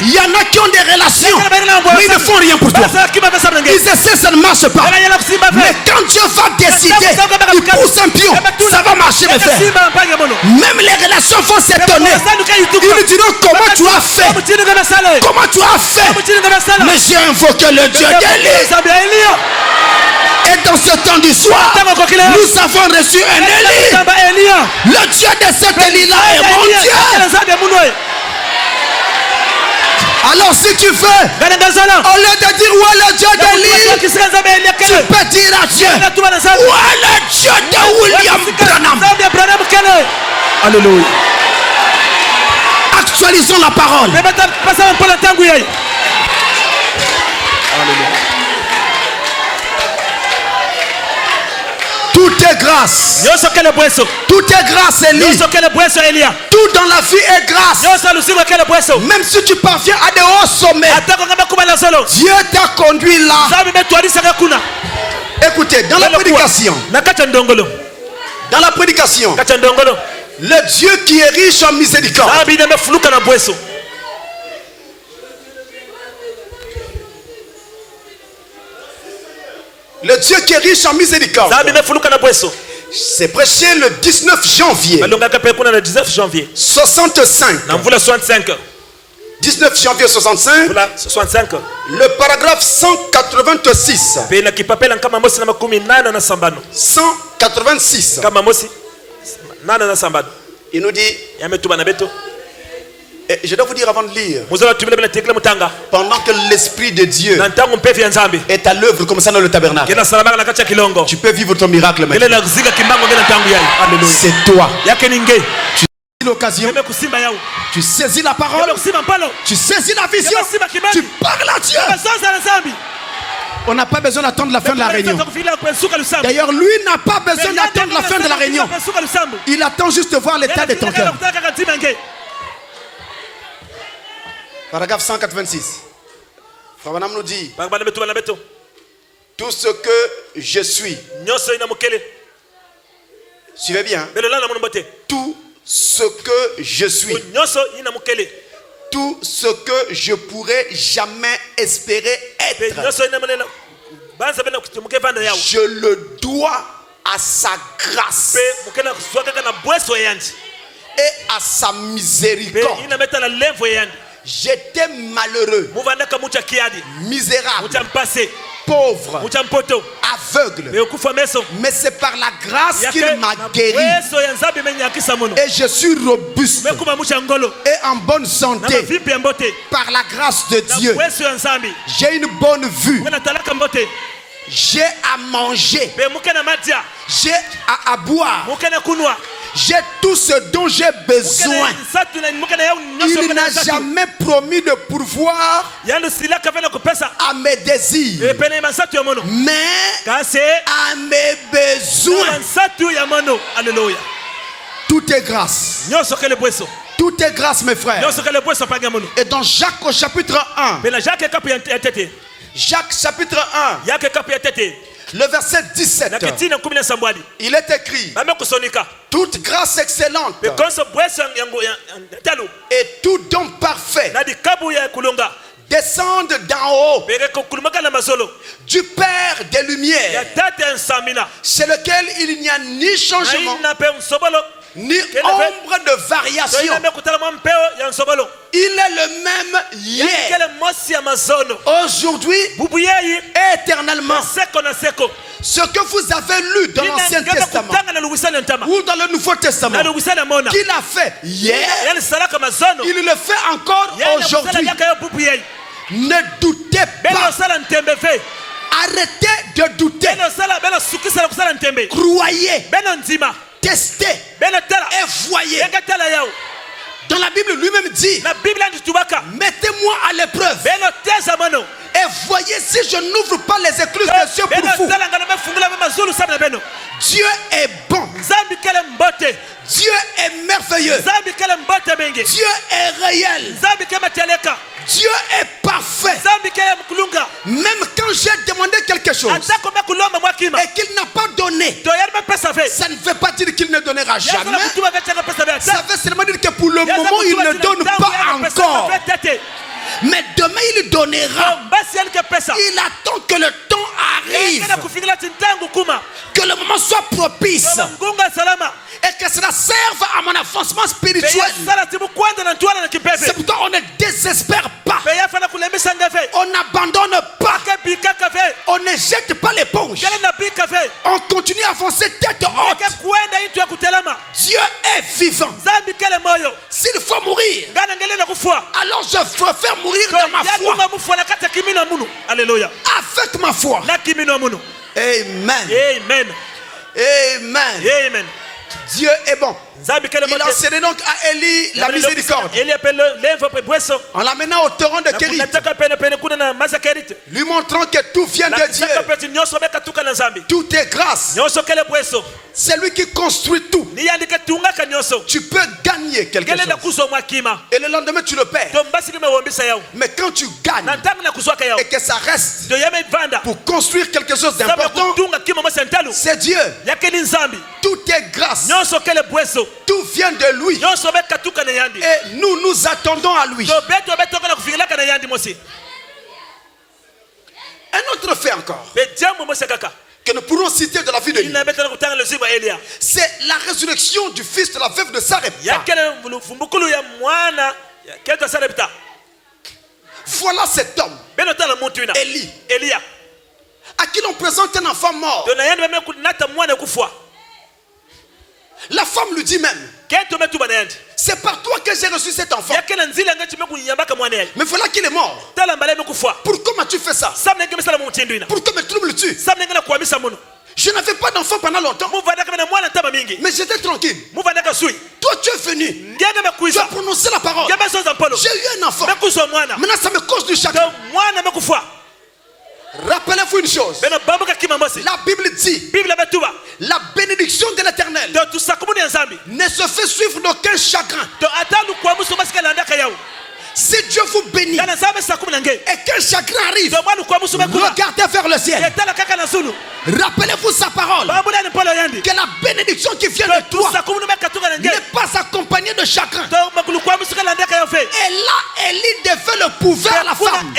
Il y en a qui ont des relations, mais ils ne font rien pour toi. Ils essaient, ça ne marche pas. Mais quand Dieu va décider, il pousse un pion, ça va marcher, mes frères. Même les relations vont s'étonner. Ils lui diront: comment tu as fait? Comment tu as fait? Mais j'ai invoqué le Dieu d'Élie. Et dans ce temps du soir, nous avons reçu un Élie. Le Dieu de cet Élie-là est mon Dieu. Alors si tu veux, au lieu de dire où est le Dieu d'Élie, tu peux dire à Dieu: où est le Dieu de William Branham? Alléluia. Actualisons la parole. Alléluia. Tout est grâce. Tout est grâce, Élie. Tout dans la vie est grâce. Même si tu parviens à des hauts sommets, Dieu t'a conduit là. Écoutez, dans la prédication, le Dieu qui est riche en miséricorde, le Dieu qui est riche en miséricorde, c'est prêché le 19 janvier 65. 19 janvier 65. Le paragraphe 186. 186. Il nous dit, et je dois vous dire avant de lire, pendant que l'Esprit de Dieu est à l'œuvre comme ça dans le tabernacle, tu peux vivre ton miracle maintenant. C'est toi. Tu saisis l'occasion, tu saisis la parole, tu saisis la vision, tu parles à Dieu. On n'a pas besoin d'attendre la fin de la réunion. D'ailleurs, lui n'a pas besoin d'attendre la fin de la réunion. Il attend juste de voir l'état de ton cœur. Paragraphe 186. Frère Branham nous dit, tout ce que je suis. Suivez bien. Tout ce que je suis. Tout ce que je pourrais jamais espérer être. Je le dois à sa grâce et à sa miséricorde. J'étais malheureux, misérable, pauvre, aveugle, mais c'est par la grâce qu'il m'a guéri et je suis robuste et en bonne santé par la grâce de Dieu. J'ai une bonne vue, j'ai à manger, j'ai à boire, j'ai tout ce dont j'ai besoin. Il n'a jamais promis de pourvoir à mes désirs, mais à mes besoins. Tout est grâce. Tout est grâce, mes frères. Et dans Jacques au chapitre 1, Jacques chapitre 1, le verset 17, il est écrit, toute grâce excellente et tout don parfait descendent d'en haut du Père des Lumières, chez lequel il n'y a ni changement ni ombre de variation. Il est le même hier, aujourd'hui et éternellement. Ce que vous avez lu dans l'Ancien Testament ou dans le Nouveau Testament, qu'il a fait hier, il le fait encore aujourd'hui. Ne doutez pas. Arrêtez de douter. Croyez. Testez et voyez. Dans la Bible lui-même dit, mettez-moi à l'épreuve et voyez si je n'ouvre pas les écluses des cieux pour vous. Dieu est bon. Dieu est merveilleux. Dieu est réel. Dieu est parfait. Même quand j'ai demandé quelque chose et qu'il n'a pas donné, ça ne veut pas dire qu'il ne donnera jamais. Ça veut seulement dire que pour le moment il ne donne pas encore. Mais demain il donnera. Il attend que le temps arrive, que le moment soit propice et que cela serve à mon avancement spirituel. C'est pourquoi on ne désespère pas, on n'abandonne pas, on ne jette pas l'éponge, on continue à avancer tête haute. Dieu est vivant. S'il faut mourir, alors je préfère mourir dans ma foi, avec ma foi. Amen. Amen. Amen. Dieu est bon. Il a enseigné donc à Élie la miséricorde. En l'amenant au torrent de Kérit, lui montrant que tout vient de Dieu. Tout est grâce. C'est lui qui construit tout. Tu peux gagner quelque chose. Et le lendemain tu le perds. Mais quand tu gagnes et que ça reste pour construire quelque chose d'important, c'est Dieu. Tout est grâce. Tout vient de lui. Et nous attendons à lui. Un autre fait encore que nous pourrons citer de la vie de Élie, c'est la résurrection du fils de la veuve de Sarepta. Voilà cet homme, Élie, à qui l'on présente un enfant mort. La femme lui dit même, c'est par toi que j'ai reçu cet enfant. Mais voilà qu'il est mort. Pourquoi m'as-tu fait ça? Pourquoi me troubles-tu? Je n'avais pas d'enfant pendant longtemps, mais j'étais tranquille. Toi tu es venu, tu as prononcé la parole, j'ai eu un enfant. Maintenant ça me cause du chagrin. Rappelez-vous une chose, la Bible dit, la bénédiction de l'Éternel ne se fait suivre d'aucun chagrin. Si Dieu vous bénit et qu'un chagrin arrive, regardez vers le ciel. Rappelez-vous sa parole, que la bénédiction qui vient de toi n'est pas accompagnée de chagrin. Et là, Élie devait le prouver à la femme.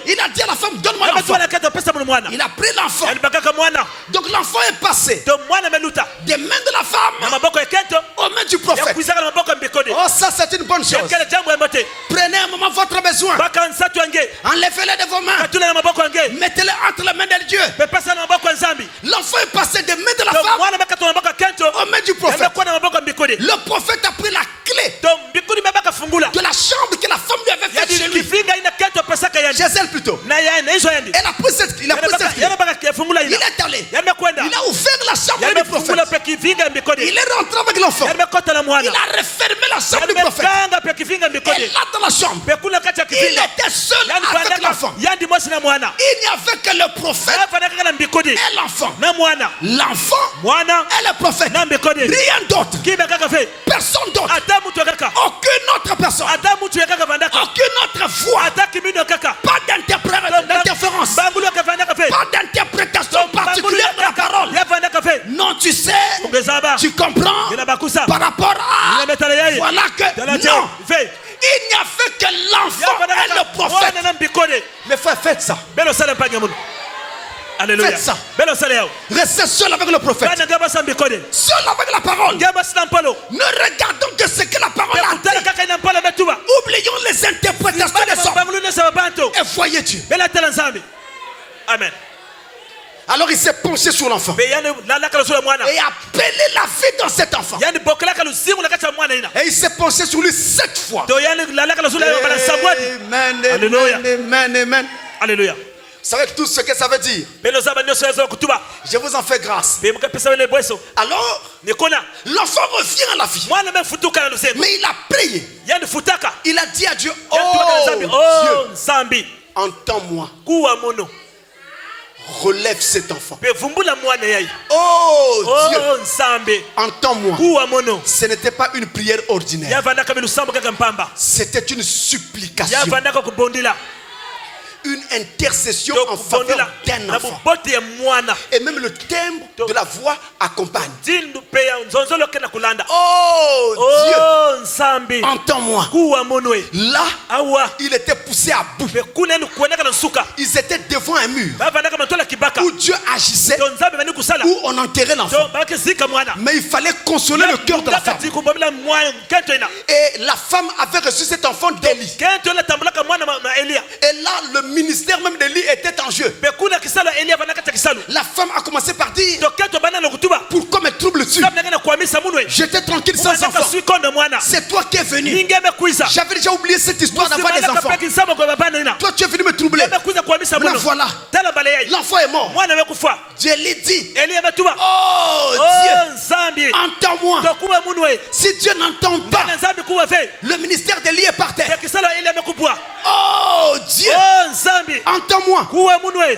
Il a dit à la femme, donne-moi l'enfant. Il a pris l'enfant. Donc l'enfant est passé des mains de la femme aux mains du prophète. Oh, ça c'est une bonne chose. Prenez un moment votre besoin, enlevez-le de vos mains, mettez-le entre les mains de Dieu. L'enfant est passé des mains de la femme aux mains du prophète. Le prophète a pris la clé de la chambre que la femme lui avait faite chez lui. Jézabel plutôt. Elle a pris cette clé. Il est allé. Il a ouvert la chambre du prophète. Il est rentré avec l'enfant. Il a refermé la chambre du prophète. Et là dans la chambre, il était seul avec l'enfant. Il n'y avait que le prophète et l'enfant. L'enfant et le prophète. Rien d'autre. Personne d'autre. Aucune autre personne. Aucune autre voix. Pas d'interférence. Pas d'interprétation particulière de la parole. Non, tu sais, tu comprends par rapport à... Voilà que non. Il n'y a fait que l'enfant et le prophète. Mais frère, faites ça. Alléluia. Faites ça. Restez seul avec le prophète. Seul avec la parole. Ne regardons que ce que la parole a dit. Oublions les interprétations des hommes. Et voyez Dieu. Amen. Alors il s'est penché sur l'enfant et a appelé la vie dans cet enfant. Et il s'est penché sur lui 7 fois. Amen, amen, amen. Alléluia. Vous savez tout ce que ça veut dire. Je vous en fais grâce. Alors, l'enfant revient à la vie. Mais il a prié. Il a dit à Dieu, oh Dieu, entends-moi. Relève cet enfant. Oh Dieu, entends-moi. Ce n'était pas une prière ordinaire. C'était une supplication. Une intercession en faveur d'un enfant. Et même le timbre de la voix accompagne. Oh Dieu, entends-moi. Là, il était poussé à bout. Ils étaient devant un mur où Dieu agissait, où on enterrait l'enfant. Mais il fallait consoler le cœur de la femme. Et la femme avait reçu cet enfant d'Élie. Et là, le ministère même d'Élie était en jeu. La femme a commencé par dire, pourquoi me troubles-tu? J'étais tranquille sans enfant. C'est toi qui es venu. J'avais déjà oublié cette histoire d'avoir des enfants. Toi tu es venu me troubler. Maintenant voilà. L'enfant est mort. Dieu lui dit, oh Dieu, entends-moi. Si Dieu n'entend pas, le ministère d'Élie est par terre. Oh Dieu, entends-moi.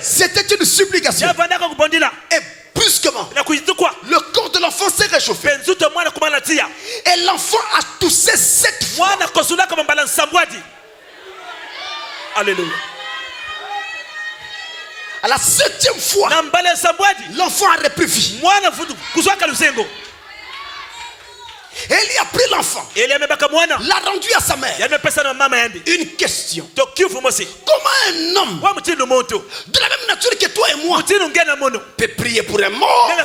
C'était une supplication. Et brusquement, le corps de l'enfant s'est réchauffé. Et l'enfant a toussé 7 fois. Alléluia. À la 7e fois, l'enfant a repris vie. Élie a pris l'enfant, l'a rendu à sa mère. Une question. Comment un homme de la même nature que toi et moi peut prier pour un mort et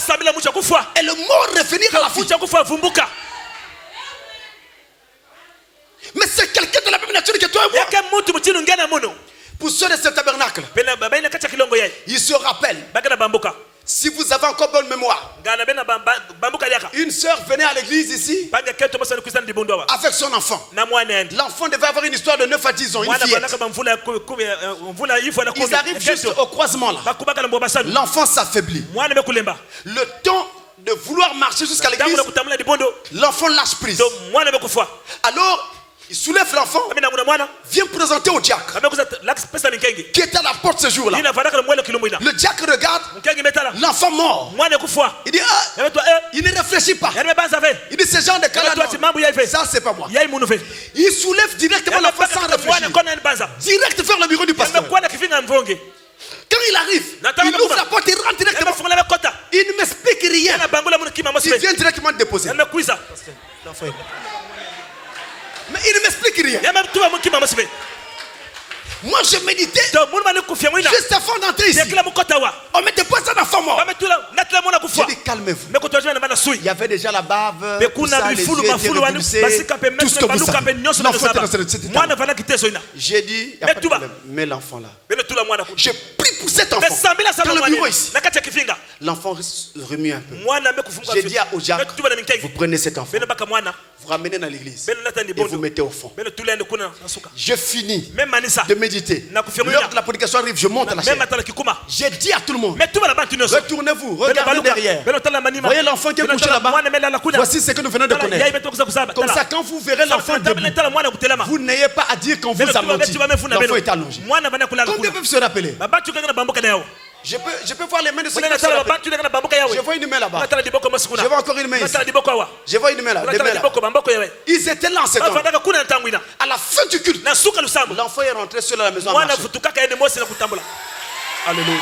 le mort revenir à la vie? Mais c'est quelqu'un de la même nature que toi et moi. Pour ceux de ce tabernacle, il se rappelle. Si vous avez encore bonne mémoire, une sœur venait à l'église ici avec son enfant. L'enfant devait avoir une histoire de 9 à 10 ans, une fillette. Ils arrivent juste au croisement là. L'enfant s'affaiblit. Le temps de vouloir marcher jusqu'à l'église, l'enfant lâche prise. Alors, il soulève l'enfant, vient présenter au diacre qui est à la porte ce jour-là. Le diacre regarde l'enfant mort. Il dit, ah, il ne réfléchit pas. Il dit, ce genre de cas-là, ça c'est pas moi. Il soulève directement l'enfant sans réfléchir. Direct vers le bureau du pasteur. Quand il arrive, il ouvre la porte, il rentre directement. Il ne m'explique rien. Il vient directement déposer. Mais il ne m'explique rien. Moi je méditais juste avant d'entrer ici. On mettait pas ça d'enfant mort. J'ai dit calmez-vous. Il y avait déjà la bave, tout ça, les yeux étaient repoussés, tout ce que vous savez. L'enfant était dans cette état. J'ai dit, il n'y a pas de problème, mets l'enfant là. J'ai pris pour cet enfant dans le bureau ici. L'enfant remue un peu. J'ai dit au diacre, vous prenez cet enfant, vous ramenez dans l'église et vous mettez au fond. Je finis de méditer. L'heure de la prédication arrive, je monte à la chaise. J'ai dit à tout le monde, retournez-vous, regardez derrière. Voyez l'enfant qui est couché là-bas. Voici ce que nous venons de connaître. Comme ça, quand vous verrez l'enfant debout, vous n'ayez pas à dire qu'on vous allonge. L'enfant est allongé. Combien peuvent se rappeler? Je peux voir les mains de ceux qui se rappellent. Je vois une main là-bas. Je vois encore une main ici. Je vois une main là. Ils étaient là en ce temps. À la fin du culte, l'enfant est rentré seul à la maison. Alléluia.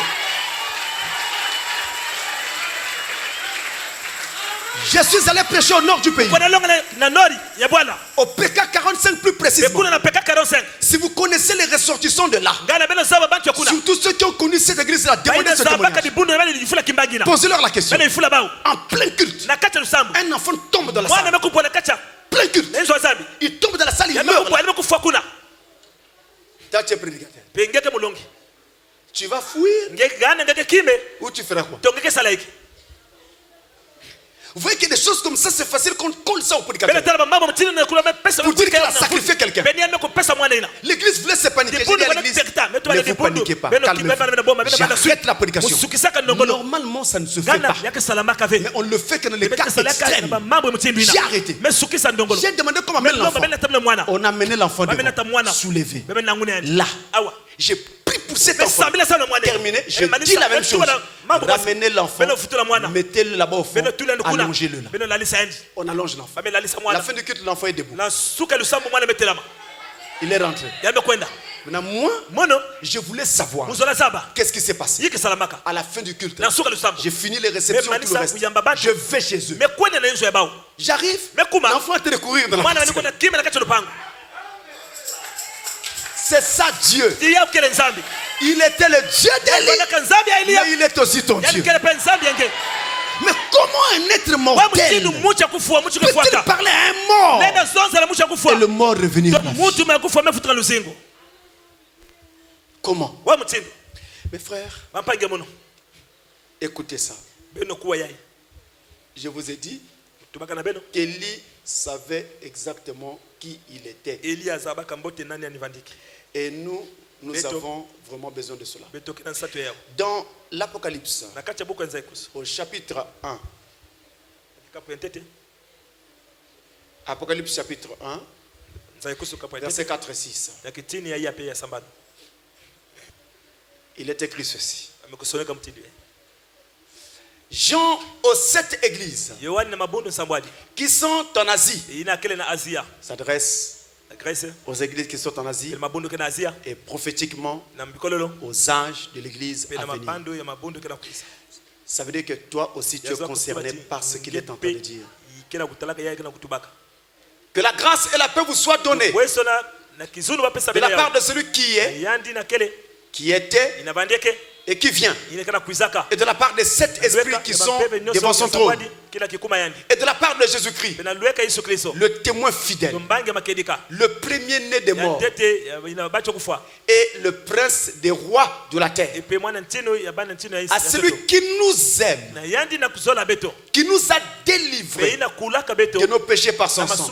Je suis allé prêcher au nord du pays. Au PK 45 plus précisément. Si vous connaissez les ressortissants de là, surtout ceux qui ont connu cette église là, demandez ce témoignage. Posez-leur la question. En plein culte, un enfant tombe dans la salle. Plein culte. Il tombe dans la salle, il meurt. Toi, tu es prédicateur. Tu vas fuir ou tu feras quoi? Vous voyez que des choses comme ça, c'est facile qu'on colle ça au prédicateur. Pour dire qu'il a sacrifié quelqu'un. L'église voulait se paniquer. J'ai dit à l'église, ne vous paniquez pas, calmez-vous. J'arrête la prédication. Normalement, ça ne se fait pas. Mais on le fait que dans les cas extrêmes. J'ai arrêté. J'ai demandé comment amener l'enfant. On a amené l'enfant devant, soulevé. Là, j'ai pris pour cet enfant. Terminé, je dis la même chose. Ramenez l'enfant, mettez-le là-bas au fond, allongez-le là. On allonge l'enfant. La fin du culte, l'enfant est debout. Il est rentré. Maintenant, moi, je voulais savoir qu'est-ce qui s'est passé. À la fin du culte, j'ai fini les réceptions, tout le reste. Je vais chez eux. J'arrive, l'enfant était de courir dans la maison. C'est ça Dieu. Il était le Dieu d'Élie, mais il est aussi ton Dieu. Mais comment un être mortel peut-il parler à un mort et le mort revenir à la vie? Comment? Mes frères, écoutez ça. Je vous ai dit qu'Élie savait exactement qui il était. Et nous, Nous avons vraiment besoin de cela. Dans l'Apocalypse, au chapitre 1, Apocalypse chapitre 1, versets 4 et 6, il est écrit ceci. Jean aux 7 églises qui sont en Asie s'adresse aux églises qui sont en Asie et prophétiquement aux âges de l'église à venir. Ça veut dire que toi aussi tu es concerné par ce qu'il est en train de dire. Que la grâce et la paix vous soient données de la part de celui qui est, qui était et qui vient, et de la part des 7 esprits qui sont devant son trône, et de la part de Jésus-Christ, le témoin fidèle, le premier-né des morts et le prince des rois de la terre, à celui qui nous aime, qui nous a délivrés de nos péchés par son sang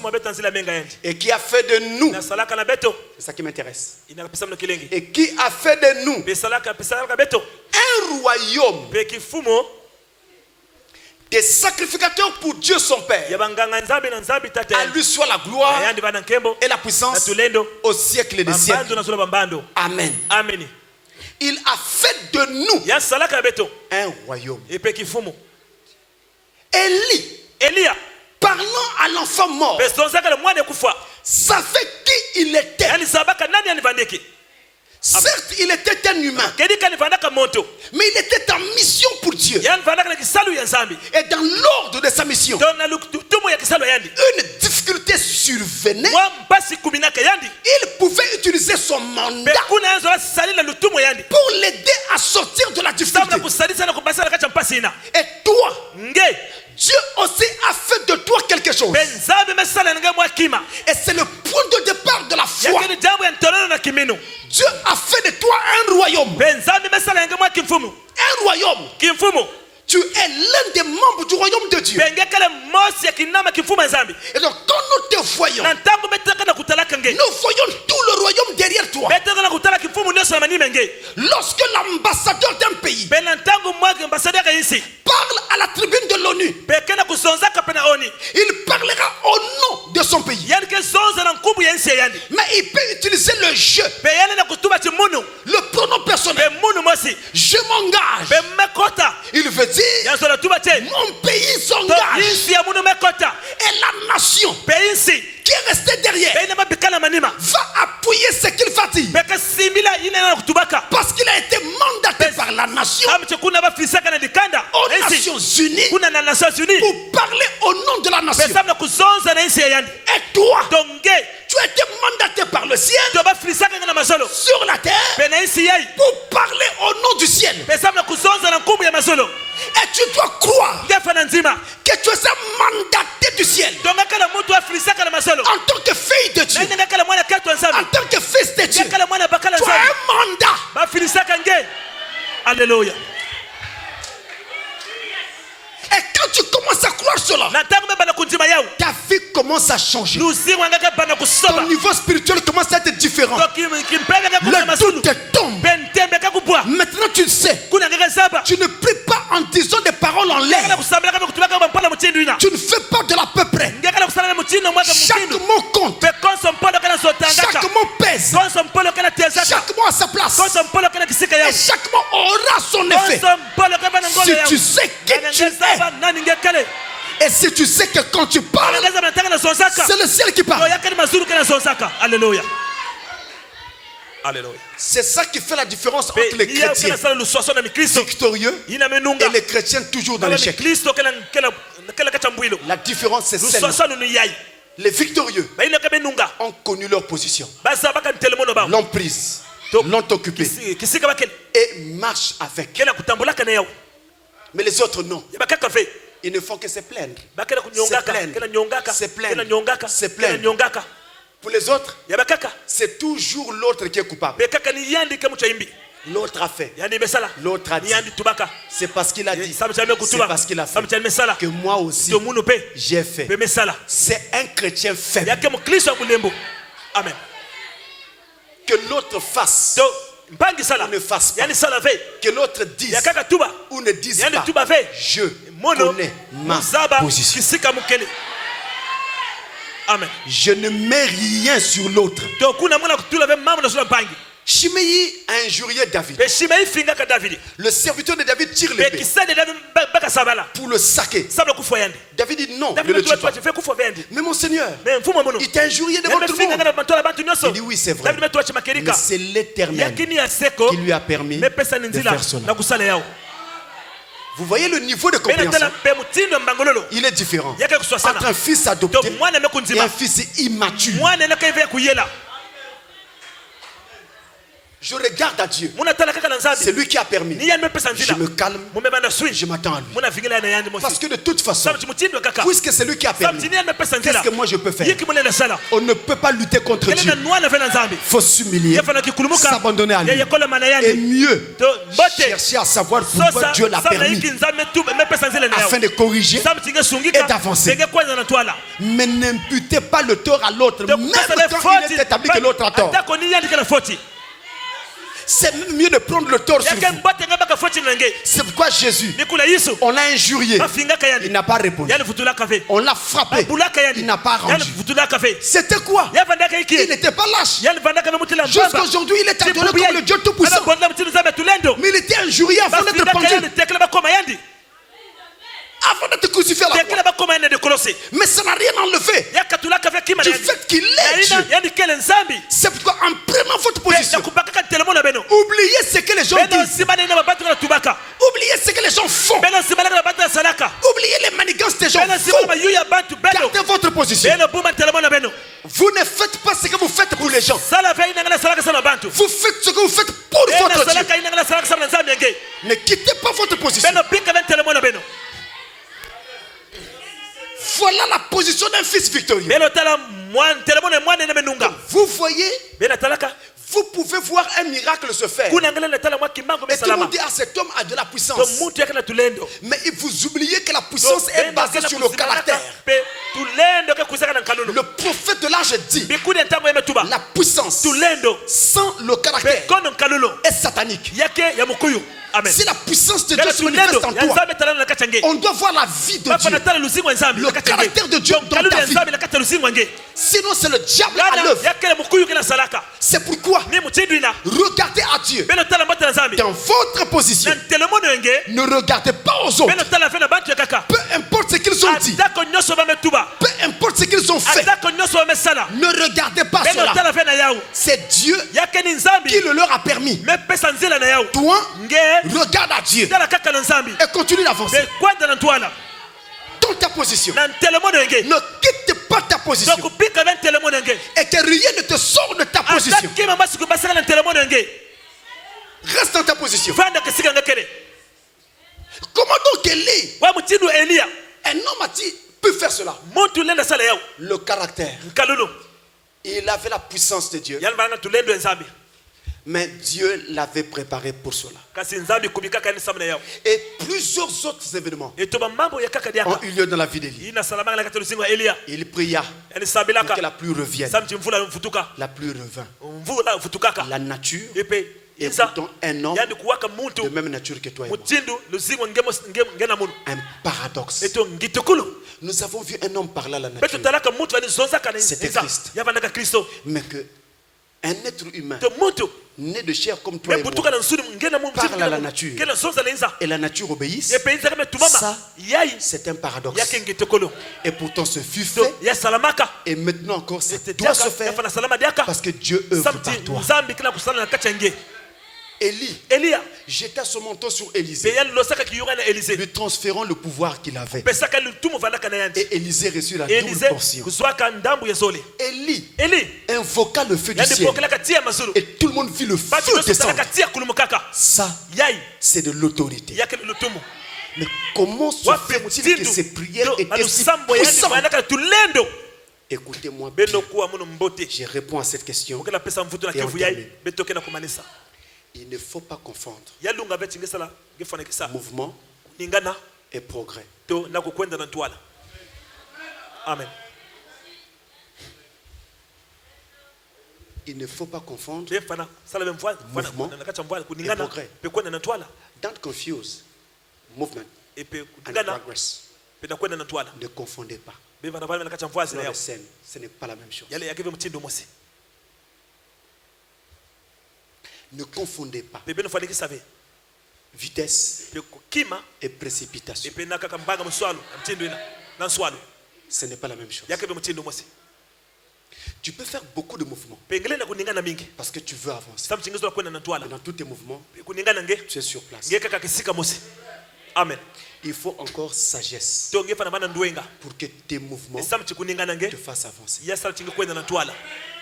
et qui a fait de nous, c'est ça qui m'intéresse, et qui a fait de nous un royaume des sacrificateurs pour Dieu son Père. À lui soit la gloire et la puissance au siècle des siècles. Amen. Il a fait de nous un royaume. Élie, parlant à l'enfant mort, savait qui il était. Certes, il était un humain, mais il était en mission pour Dieu. Et dans l'ordre de sa mission, une difficulté survenait. Il pouvait utiliser son mandat pour l'aider à sortir de la difficulté. Et toi, Dieu aussi a fait de toi quelque chose. Et c'est le point de départ de la foi. Dieu a fait de toi un royaume. Un royaume. Tu es l'un des membres du royaume de Dieu. Et donc quand nous te voyons, nous voyons tout le royaume derrière toi. Lorsque l'ambassadeur d'un pays parle à la tribune de l'ONU, il parlera au nom de son pays. Mais il peut utiliser le je, le pronom personnel. Je m'engage. Il veut dire mon pays s'engage. Et la nation qui est restée derrière va appuyer ce qu'il va dire. Parce qu'il a été mandaté par la nation aux Nations Unies pour parler au nom de la nation. Et toi, tu as été mandaté par le ciel sur la terre pour parler au nom du ciel. Et tu dois croire que tu es mandaté du ciel en tant que fille de Dieu, en tant que fils de Dieu. Tu as un mandat. Alléluia. Et quand tu commences à croire cela, ta vie commence à changer. Ton niveau spirituel commence à être différent. Le doute te tombe. Maintenant tu le sais. Tu ne pries pas en disant des paroles en l'air. Tu ne fais pas de l'à peu près. Chaque mot compte. Chaque mot pèse. Chaque mot a sa place. Et chaque mot aura son effet. Si tu sais que tu es, et si tu sais que quand tu parles, c'est le ciel qui parle. Alléluia. Alléluia. C'est ça qui fait la différence entre les chrétiens victorieux et les chrétiens toujours dans l'échec. La différence c'est celle-là. Les victorieux ont connu leur position, l'ont prise, l'ont occupée et marchent avec. Mais les autres non. Ils ne font que se plaindre. Se plaindre. Pour les autres, c'est toujours l'autre qui est coupable. L'autre a fait. L'autre a dit. C'est parce qu'il a dit. C'est parce qu'il a fait. Que moi aussi, j'ai fait. C'est un chrétien faible. Amen. que l'autre fasse ou ne fasse pas, que l'autre dise ou ne dise pas, je connais ma position. Amen. Je ne mets rien sur l'autre. Shimei a injurié David. Le serviteur de David tire l'épée pour le saquer. David dit non, ne le tue pas. Mais mon Seigneur, il t'a injurié devant tout le monde. Il dit oui, c'est vrai. Mais c'est l'Éternel qui lui a permis de faire cela. Vous voyez le niveau de compréhension. Il est différent entre un fils adopté et un fils immature. Je regarde à Dieu. C'est lui qui a permis. Je me calme. Je m'attends à lui. Parce que de toute façon, puisque c'est lui qui a permis, qu'est-ce que moi je peux faire? On ne peut pas lutter contre Dieu. Il faut s'humilier, s'abandonner à lui. Et mieux, chercher à savoir pourquoi Dieu l'a permis, afin de corriger et d'avancer. Mais n'imputez pas le tort à l'autre, même quand il est établi que l'autre a tort. C'est mieux de prendre le tort sur vous. C'est pourquoi Jésus, on l'a injurié, il n'a pas répondu. On l'a frappé, il n'a pas rendu. C'était quoi? Il n'était pas lâche. Jusqu'à aujourd'hui, il est adoré comme le Dieu Tout-Puissant. Mais il était injurié avant d'être pendu, avant d'être crucifié à la croix. Mais ça n'a rien enlevé du fait qu'il est Dieu. C'est pourquoi en prenant votre position, oubliez ce que les gens disent, oubliez ce que les gens font, oubliez les manigances des gens font. Gardez votre position. Vous ne faites pas ce que vous faites pour les gens. Vous faites ce que vous faites pour votre Dieu. Ne quittez pas votre position. Voilà la position d'un fils victorieux. Vous voyez, vous pouvez voir un miracle se faire. Et tout le monde dit, ah, cet homme a de la puissance. Mais vous oubliez que la puissance est basée sur le caractère. Le prophète de l'âge dit, la puissance sans le caractère est satanique. Amen. Si la puissance de Dieu se manifeste en toi, on doit voir la vie de Dieu, le caractère de Dieu dans ta vie. Sinon c'est le diable à l'œuvre. C'est pourquoi regardez à Dieu dans votre position. Ne regardez pas aux autres. Peu importe ce qu'ils ont dit, peu importe ce qu'ils ont fait, ne regardez pas cela. C'est Dieu qui le leur a permis. Toi, regarde à Dieu et continue d'avancer dans ta position. Ne quitte pas ta position et que rien ne te sort de ta position. Reste dans ta position. Comment donc Élie, un homme a-t-il pu faire cela? Le caractère. Il avait la puissance de Dieu. Mais Dieu l'avait préparé pour cela. Et plusieurs autres événements ont eu lieu dans la vie d'Élie. Il pria pour que la pluie revienne. La pluie revint. La nature est pourtant un homme de même nature que toi et moi. Un paradoxe. Nous avons vu un homme parler à la nature. C'était Christ. Mais que un être humain né de chair comme toi et moi parle à la nature et la nature obéit. Ça, c'est un paradoxe. Et pourtant ce fut fait. Et maintenant encore ça doit se faire parce que Dieu œuvre par toi. Élie jeta son manteau sur Élisée, lui transférant le pouvoir qu'il avait. Et Élisée reçut la double portion. Élie invoqua le feu du ciel et tout le monde vit le feu descendre. Ça, c'est de l'autorité. Mais comment se fait-il que ces prières étaient si puissantes? Écoutez-moi bien. Je réponds à cette question et on termine. Il ne faut pas confondre mouvement et progrès. Amen. il ne faut pas confondre mouvement et progrès. Don't confuse movement and progress. Ne confondez pas. Dans les scènes, ce n'est pas la même chose. Ne confondez pas vitesse et précipitation. Ce n'est pas la même chose. Tu peux faire beaucoup de mouvements parce que tu veux avancer. Mais dans tous tes mouvements, tu es sur place. Amen. Il faut encore sagesse pour que tes mouvements te fassent avancer.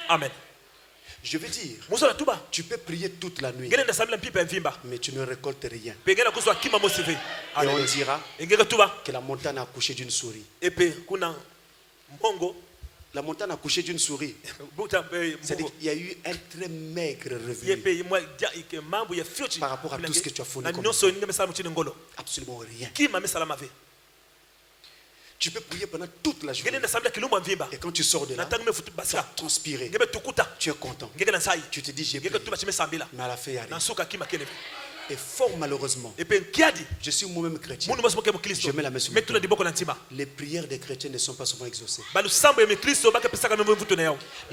Amen. Je veux dire, tu peux prier toute la nuit, mais tu ne récoltes rien. Et on dira que la montagne a accouché d'une souris. La montagne a accouché d'une souris. C'est-à-dire qu'il y a eu un très maigre revenu par rapport à tout ce que tu as fourni comme absolument rien. Tu peux prier pendant toute la journée. Et quand tu sors de là, tu as transpiré. Tu es content. Tu te dis j'ai prié. Mais à la fin, il n'y a rien. Et fort malheureusement, je suis moi-même chrétien. Je mets la main sur mon cœur. Les prières des chrétiens ne sont pas souvent exaucées. Là,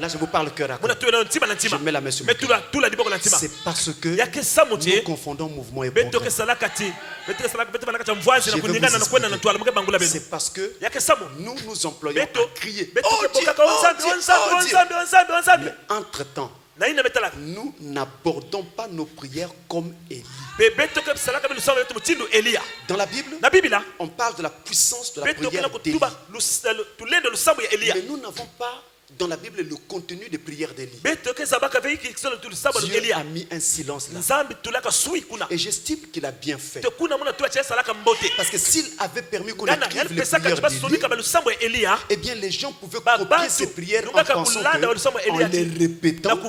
je vous parle cœur à cœur. Je mets la main sur mon cœur. C'est parce que nous confondons mouvement et progrès. C'est parce que nous nous employons à crier. Oh Dieu, oh Dieu. Mais entre-temps, nous n'abordons pas nos prières comme Élie. Dans la Bible, on parle de la puissance de la prière d'Élie. Mais nous n'avons pas dans la Bible le contenu des prières d'Élie. Dieu a mis un silence là. Et j'estime qu'il a bien fait. Parce que s'il avait permis qu'on écrive les prières d'Élie, eh bien les gens pouvaient copier ces prières en pensant qu'en les répétant,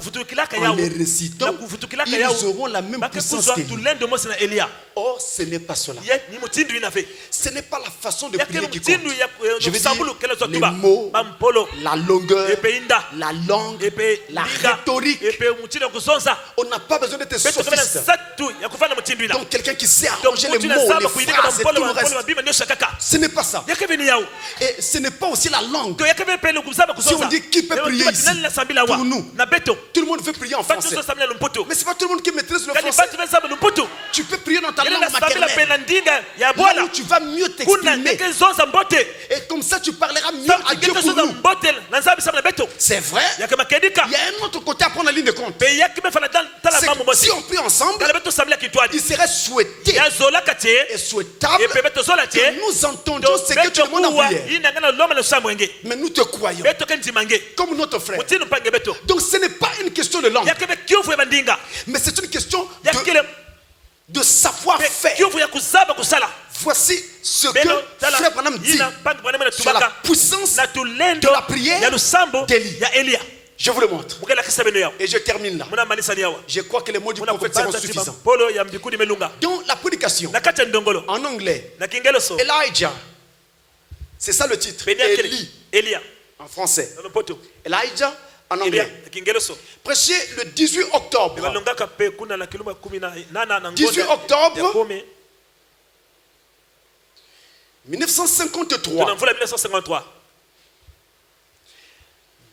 en les récitant, ils auront la même puissance qu'Élie. Or, ce n'est pas cela. Ce n'est pas la façon de prier qui compte. Je veux dire, les mots, la longueur, la langue, la rhétorique. On n'a pas besoin d'être sophiste. Donc quelqu'un qui sait arranger les mots, les phrases et tout le reste. Ce n'est pas ça. Et ce n'est pas aussi la langue. Si on dit qui peut prier ici, pour nous, tout le monde veut prier en français. Mais ce n'est pas tout le monde qui maîtrise le français. Tu peux prier dans ta langue maternelle. Là où tu vas mieux t'exprimer. Et comme ça tu parleras mieux à Dieu pour nous. C'est vrai. Il y a un autre côté à prendre la ligne de compte. Si on prie ensemble, il serait souhaité et souhaitable que nous entendions ce que tu demandes en prière. Mais nous te croyons comme notre frère. Donc ce n'est pas une question de langue, mais c'est une question de savoir-faire. Voici ce que Frère Branham dit sur la puissance de la prière d'Élie. Je vous le montre. Et je termine là. Je crois que les mots du prophète seront suffisants. Dans la prédication, en anglais, Elijah, c'est ça le titre. Élie, en français. Elijah, en anglais. Prêché le 18 octobre. 18 octobre 1953.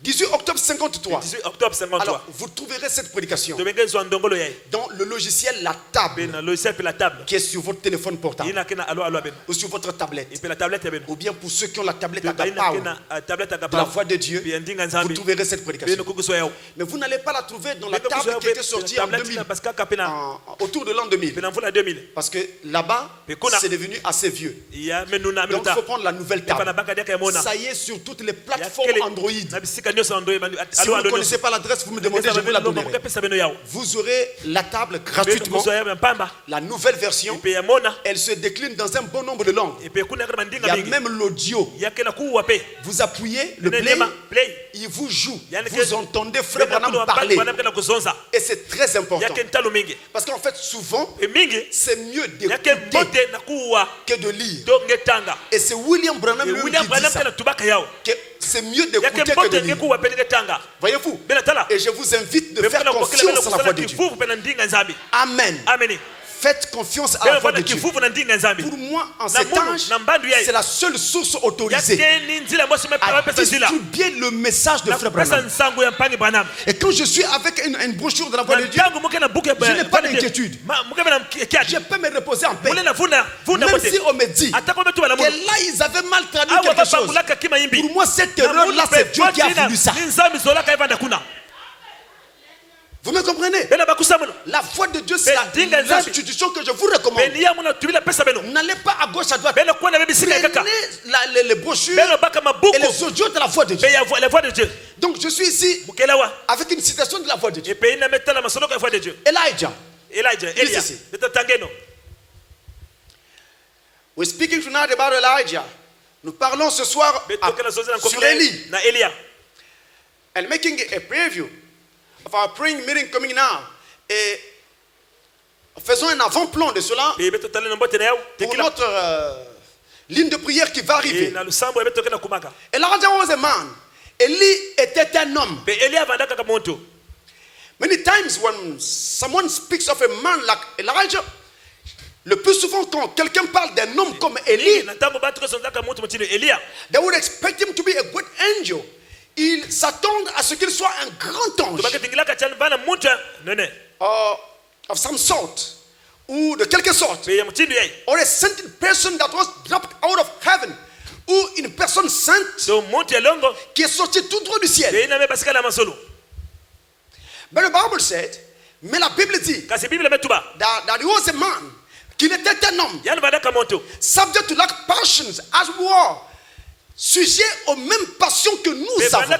18 octobre 53. Alors, vous trouverez cette prédication dans le logiciel La Table, qui est sur votre téléphone portable ou sur votre tablette, ou bien pour ceux qui ont la tablette Agapao, de la voix de Dieu, vous trouverez cette prédication. Mais vous n'allez pas la trouver dans la table qui était sortie en 2000, autour de l'an 2000, parce que là-bas, c'est devenu assez vieux. Donc, il faut prendre la nouvelle table. Ça y est sur toutes les plateformes Android. Si vous ne connaissez pas l'adresse, vous me demandez, je vous la donnerai. Vous aurez la table gratuitement. La nouvelle version, elle se décline dans un bon nombre de langues. Il y a même l'audio. Vous appuyez le play, il vous joue. Vous entendez Frère Branham parler. Et c'est très important. Parce qu'en fait, souvent, c'est mieux d'écouter que de lire. Et c'est William Branham lui qui dit ça. c'est mieux d'écouter que de lire. Voyez-vous? Et je vous invite de faire confiance à la voix de Dieu. Amen. Faites confiance à la voix de Dieu. Pour moi, en cet âge, c'est la seule source autorisée à distribuer le message de Frère Branham. Et quand je suis avec une brochure de la voix de Dieu, je n'ai pas d'inquiétude. Je peux me reposer en paix. Même si on me dit que là, ils avaient mal traduit quelque chose. Pour moi, cette erreur-là, c'est Dieu qui a voulu ça. Vous me comprenez? La voix de Dieu, c'est l'institution que je vous recommande. N'allez pas à gauche, à droite. Prenez les brochures et les audios de la voix de Dieu. Donc je suis ici avec une citation de la voix de Dieu. Elijah. We're speaking tonight about Elijah. Nous parlons ce soir sur Élie. And making a preview of our praying meeting coming now. Et faisons un avant-plan de cela pour notre ligne de prière qui va arriver. Elijah was a man. Élie était un homme. Many times when someone speaks of a man like Elijah, le plus souvent quand quelqu'un parle d'un homme comme Élie, they would expect him to be a good angel. Ils s'attendent à ce qu'il soit un grand ange. Of some sort. Ou de quelque sorte. Or a saint person that was dropped out of heaven. Ou une personne sainte qui est sortie tout droit du ciel. But the Bible said, mais la Bible dit that he was a man, qu'il était un homme, subject to like passions as we are, sujet aux mêmes passions que nous avons.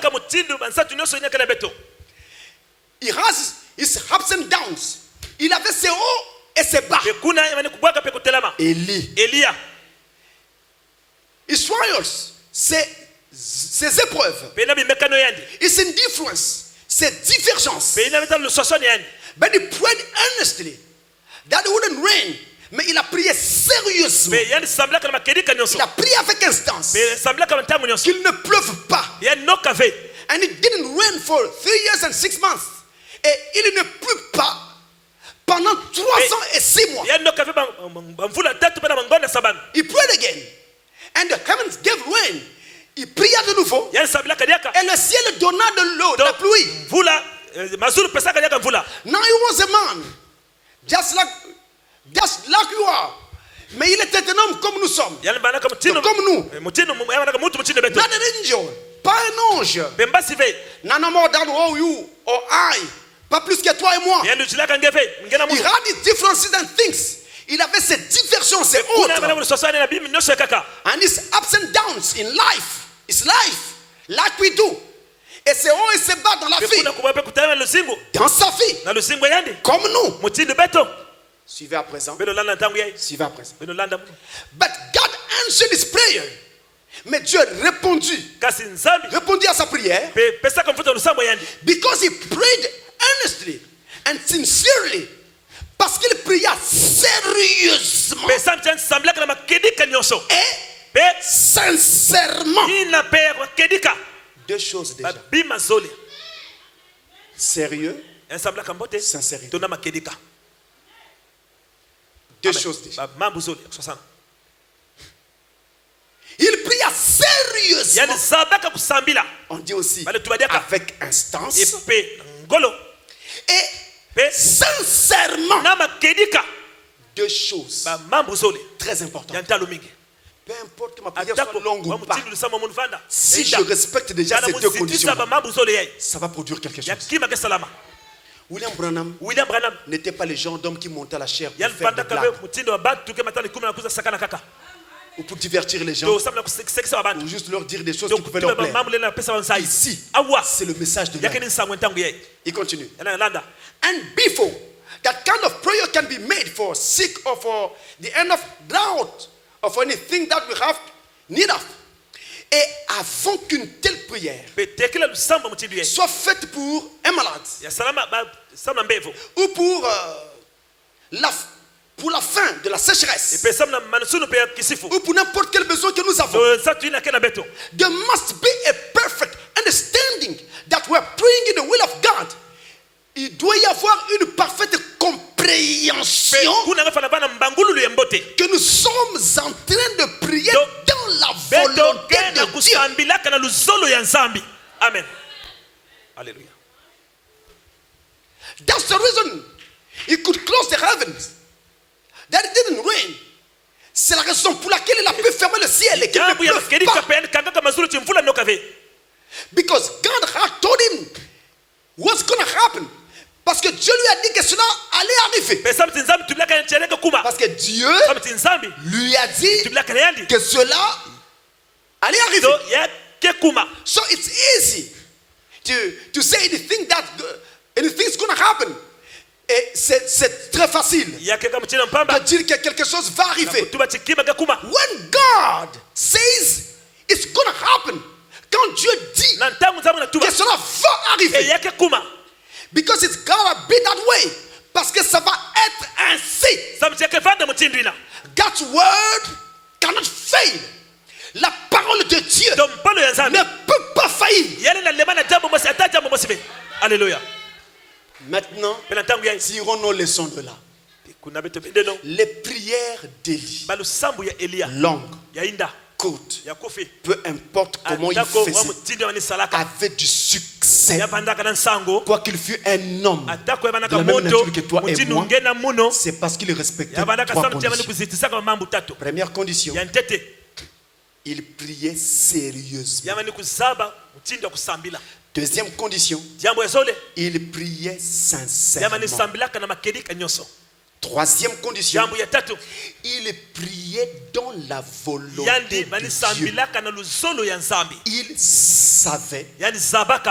He has his ups and downs. Il avait ses hauts et ses bas. Élie. His trials, ses épreuves. His indifference, ses divergences. But he prayed earnestly that it wouldn't rain. Mais il a prié sérieusement. Il a prié avec instance qu'il ne pleuve pas. And it didn't rain for 3 years and 6 months. Et il ne pleut pas pendant 3 ans et 6 mois. He prayed again. And the heavens gave rain. Il pria de nouveau. Et le ciel donna de l'eau, de la pluie. Now he was a man, just like you are. Mais il était un homme comme nous sommes. Comme nous. Not an angel. Pas un ange. None more than you or I. Pas plus que toi et moi. He had his differences and things. Il avait ses divergences et autres. And his ups and downs in life. It's life. Like we do. Et ses hauts et ses bas dans la vie. Dans sa vie. Comme nous. Suivez à présent. Suivez à présent. But God answered his prayer. Mais Dieu répondit à sa prière. Because he prayed earnestly and sincerely. Parce qu'il pria sérieusement. Et sincèrement. 2 choses déjà. Sérieux. Sincérité. 2 choses déjà. Il pria sérieusement. On dit aussi avec instance. Et sincèrement. 2 choses très importantes. Peu importe que ma prière soit longue ou pas, si je respecte déjà ces 2 conditions, ça va produire quelque chose. William Branham n'était pas le genre d'homme qui montait à la chair pour faire des blagues ou pour divertir les gens ou juste leur dire des choses qui pouvaient leur plaire. Ici, c'est le message de Dieu. Il continue. And before that kind of prayer can be made for sick or for the end of drought or for anything that we have need of. Et avant qu'une telle prière soit faite pour un malade ou pour la fin de la sécheresse ou pour n'importe quel besoin que nous avons, there must be a understanding that we're praying in the will of God, il doit y avoir une parfaite compréhension que nous sommes en train de prier dans la volonté de Dieu. Amen. Alléluia. That's the reason he could close the heavens. That it didn't rain. C'est la raison pour laquelle il a pu fermer le ciel et qu'il ne pleuve pas. Because God had told him what's going to happen. Parce que Dieu lui a dit que cela allait arriver. Parce que Dieu lui a dit que cela allait arriver. So it's easy to say anything anything's going to happen. Et c'est très facile de dire que quelque chose va arriver. When God says it's going to happen, quand Dieu dit que cela va arriver, because it's gonna be that way, parce que ça va être ainsi. God's word cannot fail. La parole de Dieu ne peut pas faillir. Alléluia. Maintenant, tirons nos leçons de là. Les prières d'Élie, longues, courtes, peu importe comment il faisait, avait du succès. Quoi qu'il fût un homme de la même nature que toi et moi, c'est parce qu'il respectait trois conditions. Première condition, il priait sérieusement. Deuxième condition, il priait sincèrement. Troisième condition, il priait dans la volonté de Dieu. Il savait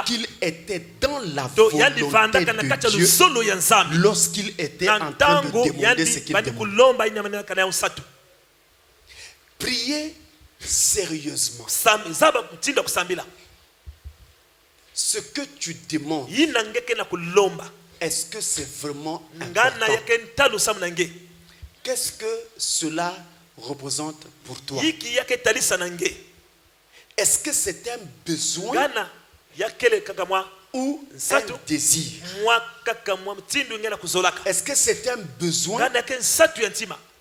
qu'il était dans la volonté de Dieu lorsqu'il était en train de demander ce qu'il demandait. Priez sérieusement. Ce que tu demandes, est-ce que c'est vraiment important? Qu'est-ce que cela représente pour toi? Est-ce que c'est un besoin ou un désir? Est-ce que c'est un besoin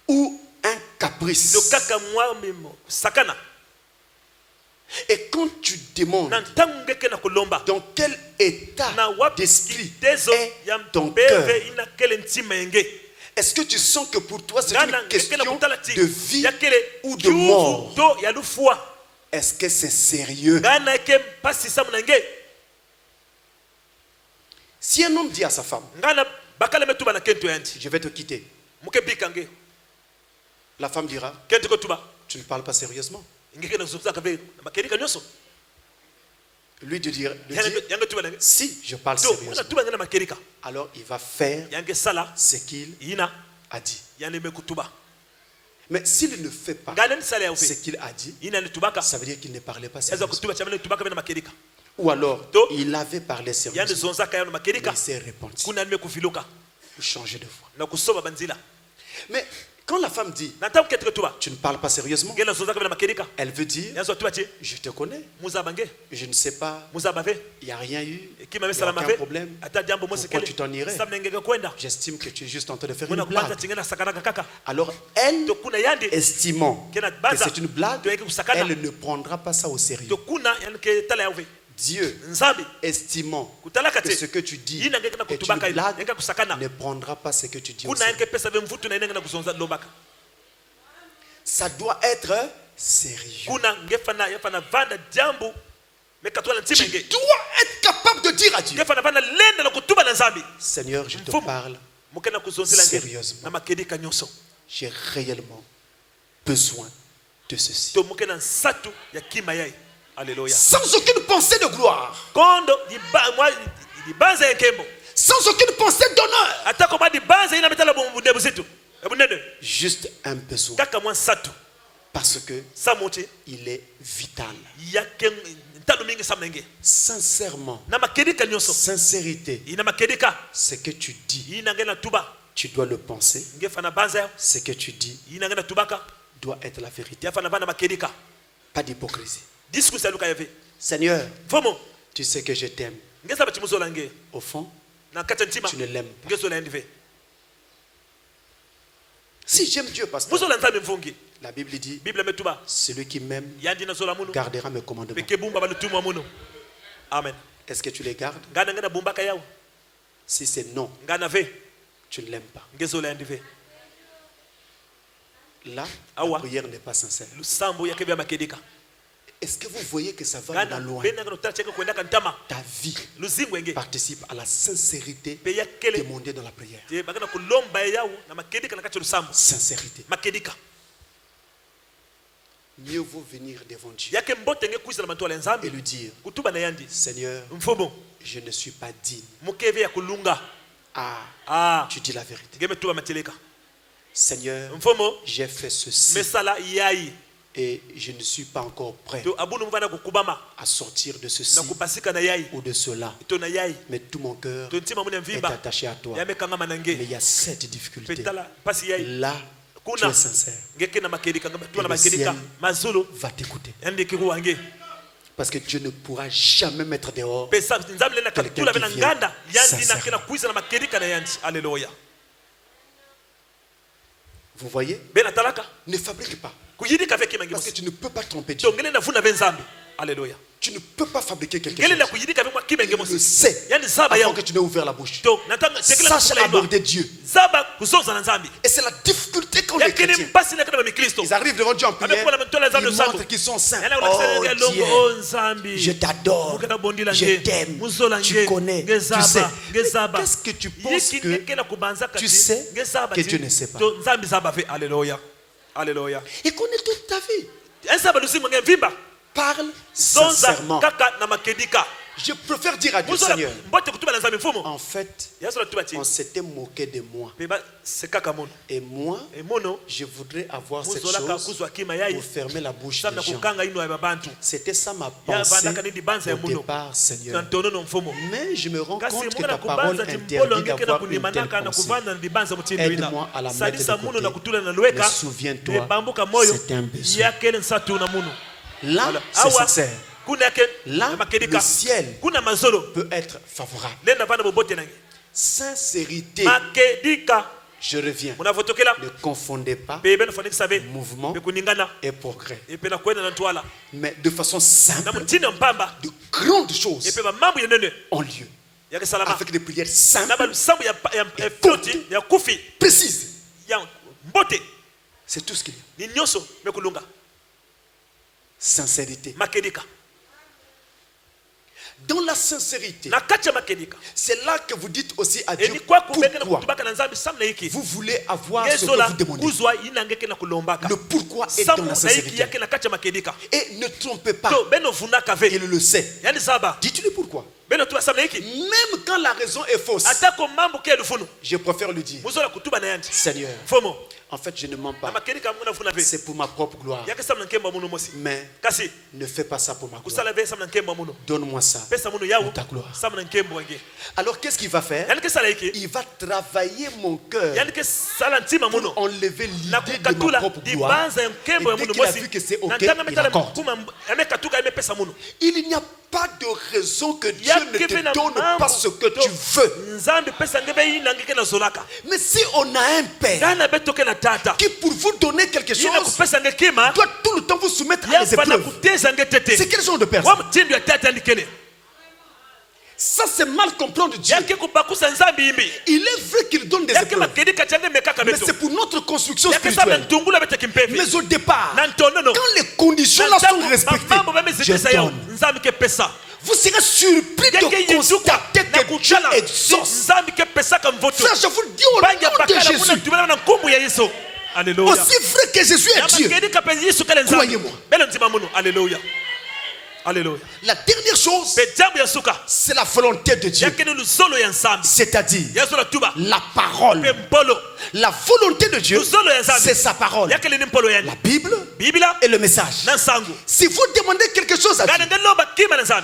ou un caprice? Et quand tu demandes, dans quel état d'esprit est ton cœur? Est-ce que tu sens que pour toi c'est une question de vie ou de mort? Est-ce que c'est sérieux? Si un homme dit à sa femme, je vais te quitter, la femme dira, tu ne parles pas sérieusement. Lui de dire si je parle sérieusement, alors il va faire ce qu'il a dit. Mais s'il ne fait pas ce qu'il a dit, ça veut dire qu'il ne parlait pas sérieusement. Ou alors il avait parlé sérieusement, mais il s'est repenti pour changer de voix. Mais quand la femme dit tu ne parles pas sérieusement, elle veut dire je te connais, je ne sais pas, il n'y a rien eu, il n'y a aucun problème, pourquoi tu t'en irais? J'estime que tu es juste en train de faire une blague. Alors elle, estimant que c'est une blague, elle ne prendra pas ça au sérieux. Dieu, estimant que ce que tu dis est une blague, ne prendra pas ce que tu dis au sérieux. Ça doit être sérieux. Tu dois être capable de dire à Dieu, Seigneur, je te parle sérieusement. J'ai réellement besoin de ceci. Alléluia. Sans aucune pensée de gloire, sans aucune pensée d'honneur, juste un besoin, parce que il est vital. Sincèrement, sincérité, ce que tu dis, tu dois le penser. Ce que tu dis doit être la vérité. Pas d'hypocrisie. Seigneur, Tu sais que je t'aime. Au fond, tu ne l'aimes pas. Si j'aime Dieu, pasteur, la Bible dit, celui qui m'aime gardera mes commandements. Amen. Est-ce que tu les gardes? Si c'est non, tu ne l'aimes pas. Là, la prière n'est pas sincère. Est-ce que vous voyez que ça va loin? Ta vie participe à la sincérité demandée dans la prière. Sincérité. Mieux vaut venir devant Dieu et lui dire, Seigneur, je ne suis pas digne. Tu dis la vérité. Seigneur, j'ai fait ceci et je ne suis pas encore prêt à sortir de ceci ou de cela. Mais tout mon cœur est attaché à toi. Mais il y a cette difficulté. Là, tu es sincère. Et le ciel va t'écouter. Parce que Dieu ne pourra jamais mettre dehors quelqu'un qui vient sincèrement. Vous voyez? Ne fabrique pas. Parce que tu ne peux pas tromper Dieu. Alléluia. Tu ne peux pas fabriquer quelque chose. Il le sait avant que tu n'aies ouvert la bouche. Sache aborder Dieu. Et c'est la difficulté qu'ont les chrétiens. Ils arrivent devant Dieu en prière. Ils montrent qu'ils sont saints. Oh Dieu, je t'adore. Je t'aime. Tu connais. Tu sais. Qu'est-ce que tu penses que tu sais que Dieu ne sait pas? Alléluia. Il connaît toute ta vie. Parle sincèrement. Je préfère dire à Dieu, Seigneur, en fait, on s'était moqué de moi. Et moi, je voudrais avoir cette chose pour fermer la bouche des gens. C'était ça ma pensée au départ, Seigneur. Mais je me rends compte que ta parole interdit d'avoir une telle pensée. Aide-moi à la mettre de côté. Mais souviens-toi, c'est un besoin. Là, c'est sincère. Là, le ciel peut être favorable. Sincérité. Je reviens. Ne confondez pas mouvement et progrès. Mais de façon simple, de grandes choses ont lieu. Avec des prières simples et courtes, précises. C'est tout ce qu'il y a. Sincérité. Dans la sincérité, c'est là que vous dites aussi à Dieu pourquoi vous voulez avoir ce que vous demandez. Le pourquoi est dans la sincérité. Et ne trompez pas. Il le sait. Dites-lui pourquoi. Même quand la raison est fausse, je préfère lui dire, Seigneur, en fait je ne mens pas, c'est pour ma propre gloire. Mais ne fais pas ça pour ma gloire. Donne-moi ça pour ta gloire. Alors qu'est-ce qu'il va faire? Il va travailler mon cœur pour enlever l'idée de ma propre gloire. Et dès qu'il a vu que c'est ok, il accorde. Il n'y a pas de raison que Dieu ne te donne pas ce que tu veux. Mais si on a un père qui pour vous donner quelque chose doit tout le temps vous soumettre à des épreuves, c'est quel genre de père? Ça c'est mal comprendre Dieu. Il est vrai qu'il donne des épreuves, mais c'est pour notre construction spirituelle. Mais au départ, quand les conditions là sont respectées, je donne. Vous serez surpris de constater que Dieu exauce. Ça je vous le dis au nom de Jésus. Alléluia. Aussi vrai que Jésus est Dieu, croyez-moi. Alléluia. Alléluia. La dernière chose, c'est la volonté de Dieu. C'est-à-dire la parole. La volonté de Dieu, c'est sa parole. La Bible et le message. Si vous demandez quelque chose à Dieu,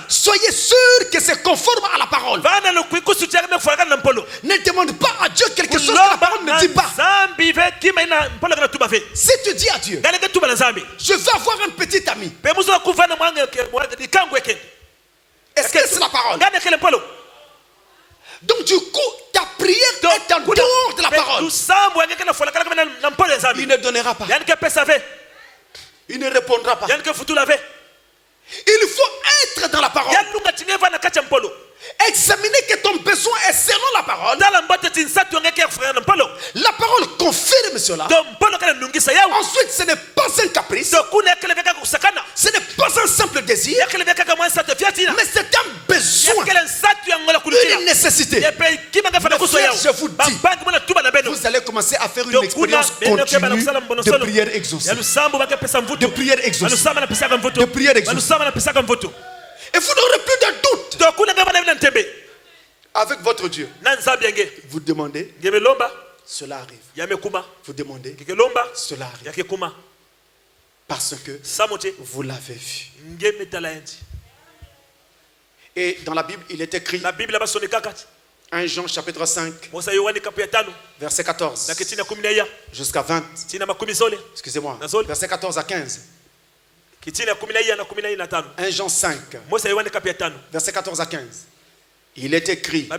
soyez sûr que c'est conforme à la parole. Ne demande pas à Dieu quelque chose que la parole ne dit pas. Si tu dis à Dieu, je veux avoir un petit ami, Est-ce que c'est la parole? Donc du coup, ta prière est en dehors de la parole. Il ne donnera pas. Il ne répondra pas. Il faut être dans la parole. Examiner que ton besoin est selon la parole. La parole confirme cela. Ensuite, ce n'est pas un caprice. Ce n'est pas un simple désir. Mais c'est un besoin. Une nécessité. Mais frère, je vous dis, vous allez commencer à faire une expérience continue de prière exaucée. De prière exaucée. De prière exaucée. Et vous n'aurez plus de doute. Avec votre Dieu, vous demandez, cela arrive. Vous demandez, cela arrive. Parce que vous l'avez vu. Et dans la Bible, il est écrit, 1 Jean chapitre 5, verset 14 jusqu'à 20. Excusez-moi, verset 14 à 15. 1 Jean 5, verset 14 à 15. Il est écrit,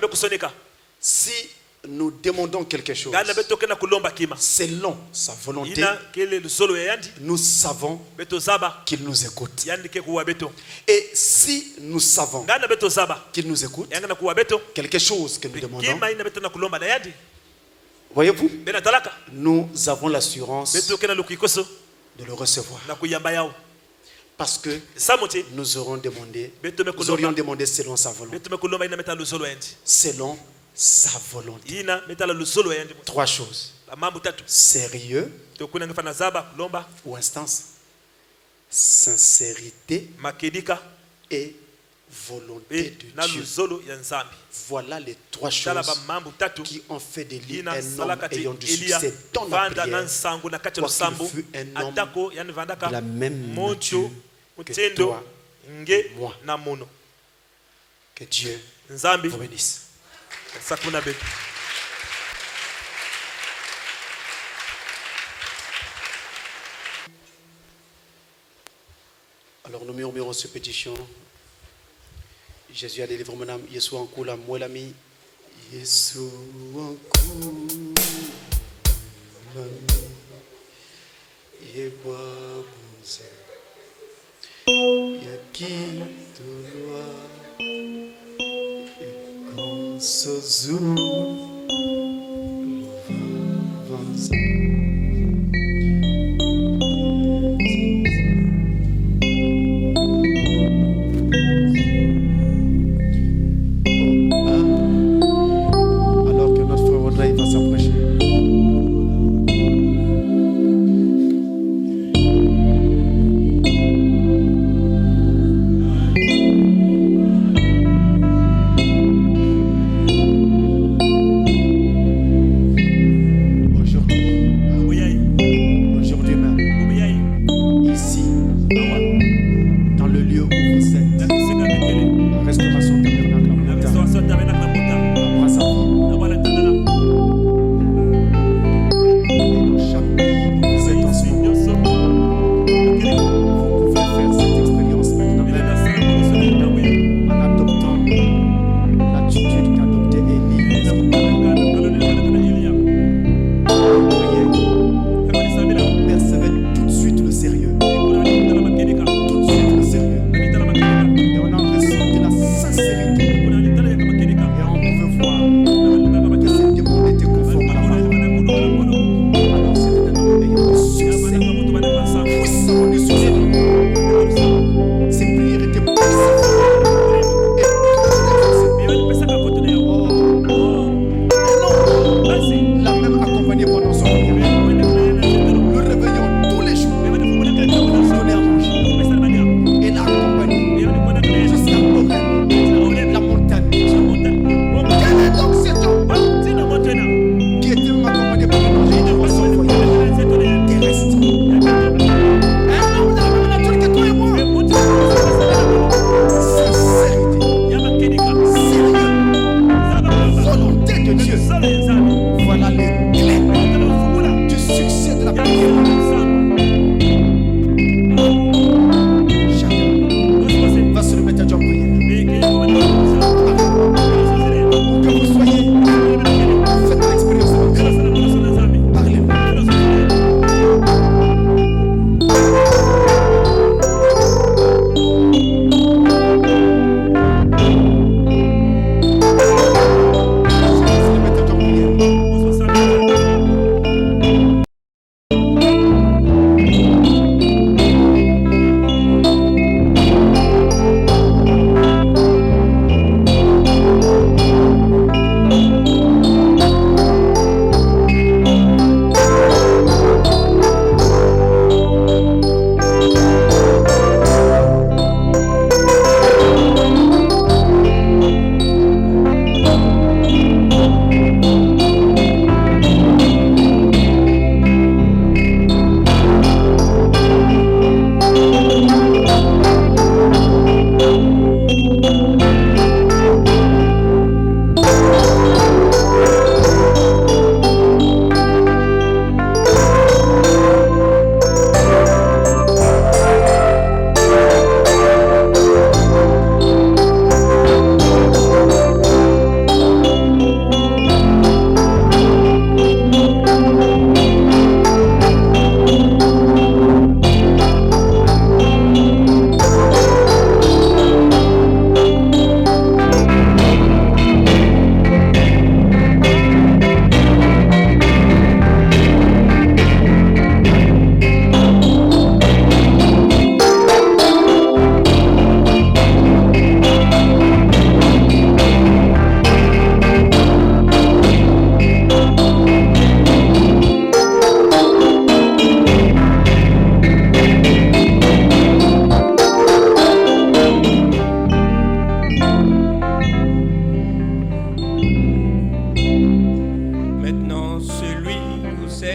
si nous demandons quelque chose selon sa volonté, nous savons qu'il nous écoute. Et si nous savons qu'il nous écoute, quelque chose que nous demandons, voyez-vous, nous avons l'assurance de le recevoir. Parce que nous aurions demandé selon sa volonté. Selon sa volonté. 3 choses. Sérieux ou instance. Sincérité et volonté de Dieu. Voilà les 3 choses qui ont fait de lui un homme ayant du succès dans la prière, quoiqu'il fut un homme de la même nature que toi et moi. Que Dieu vous bénisse. Alors nous murmurons ce petit chant. Jésus a délivré mon âme. Yesu en kula mwelami. Yesu en kula yekwa buze. Yakitulwa ikonsozu.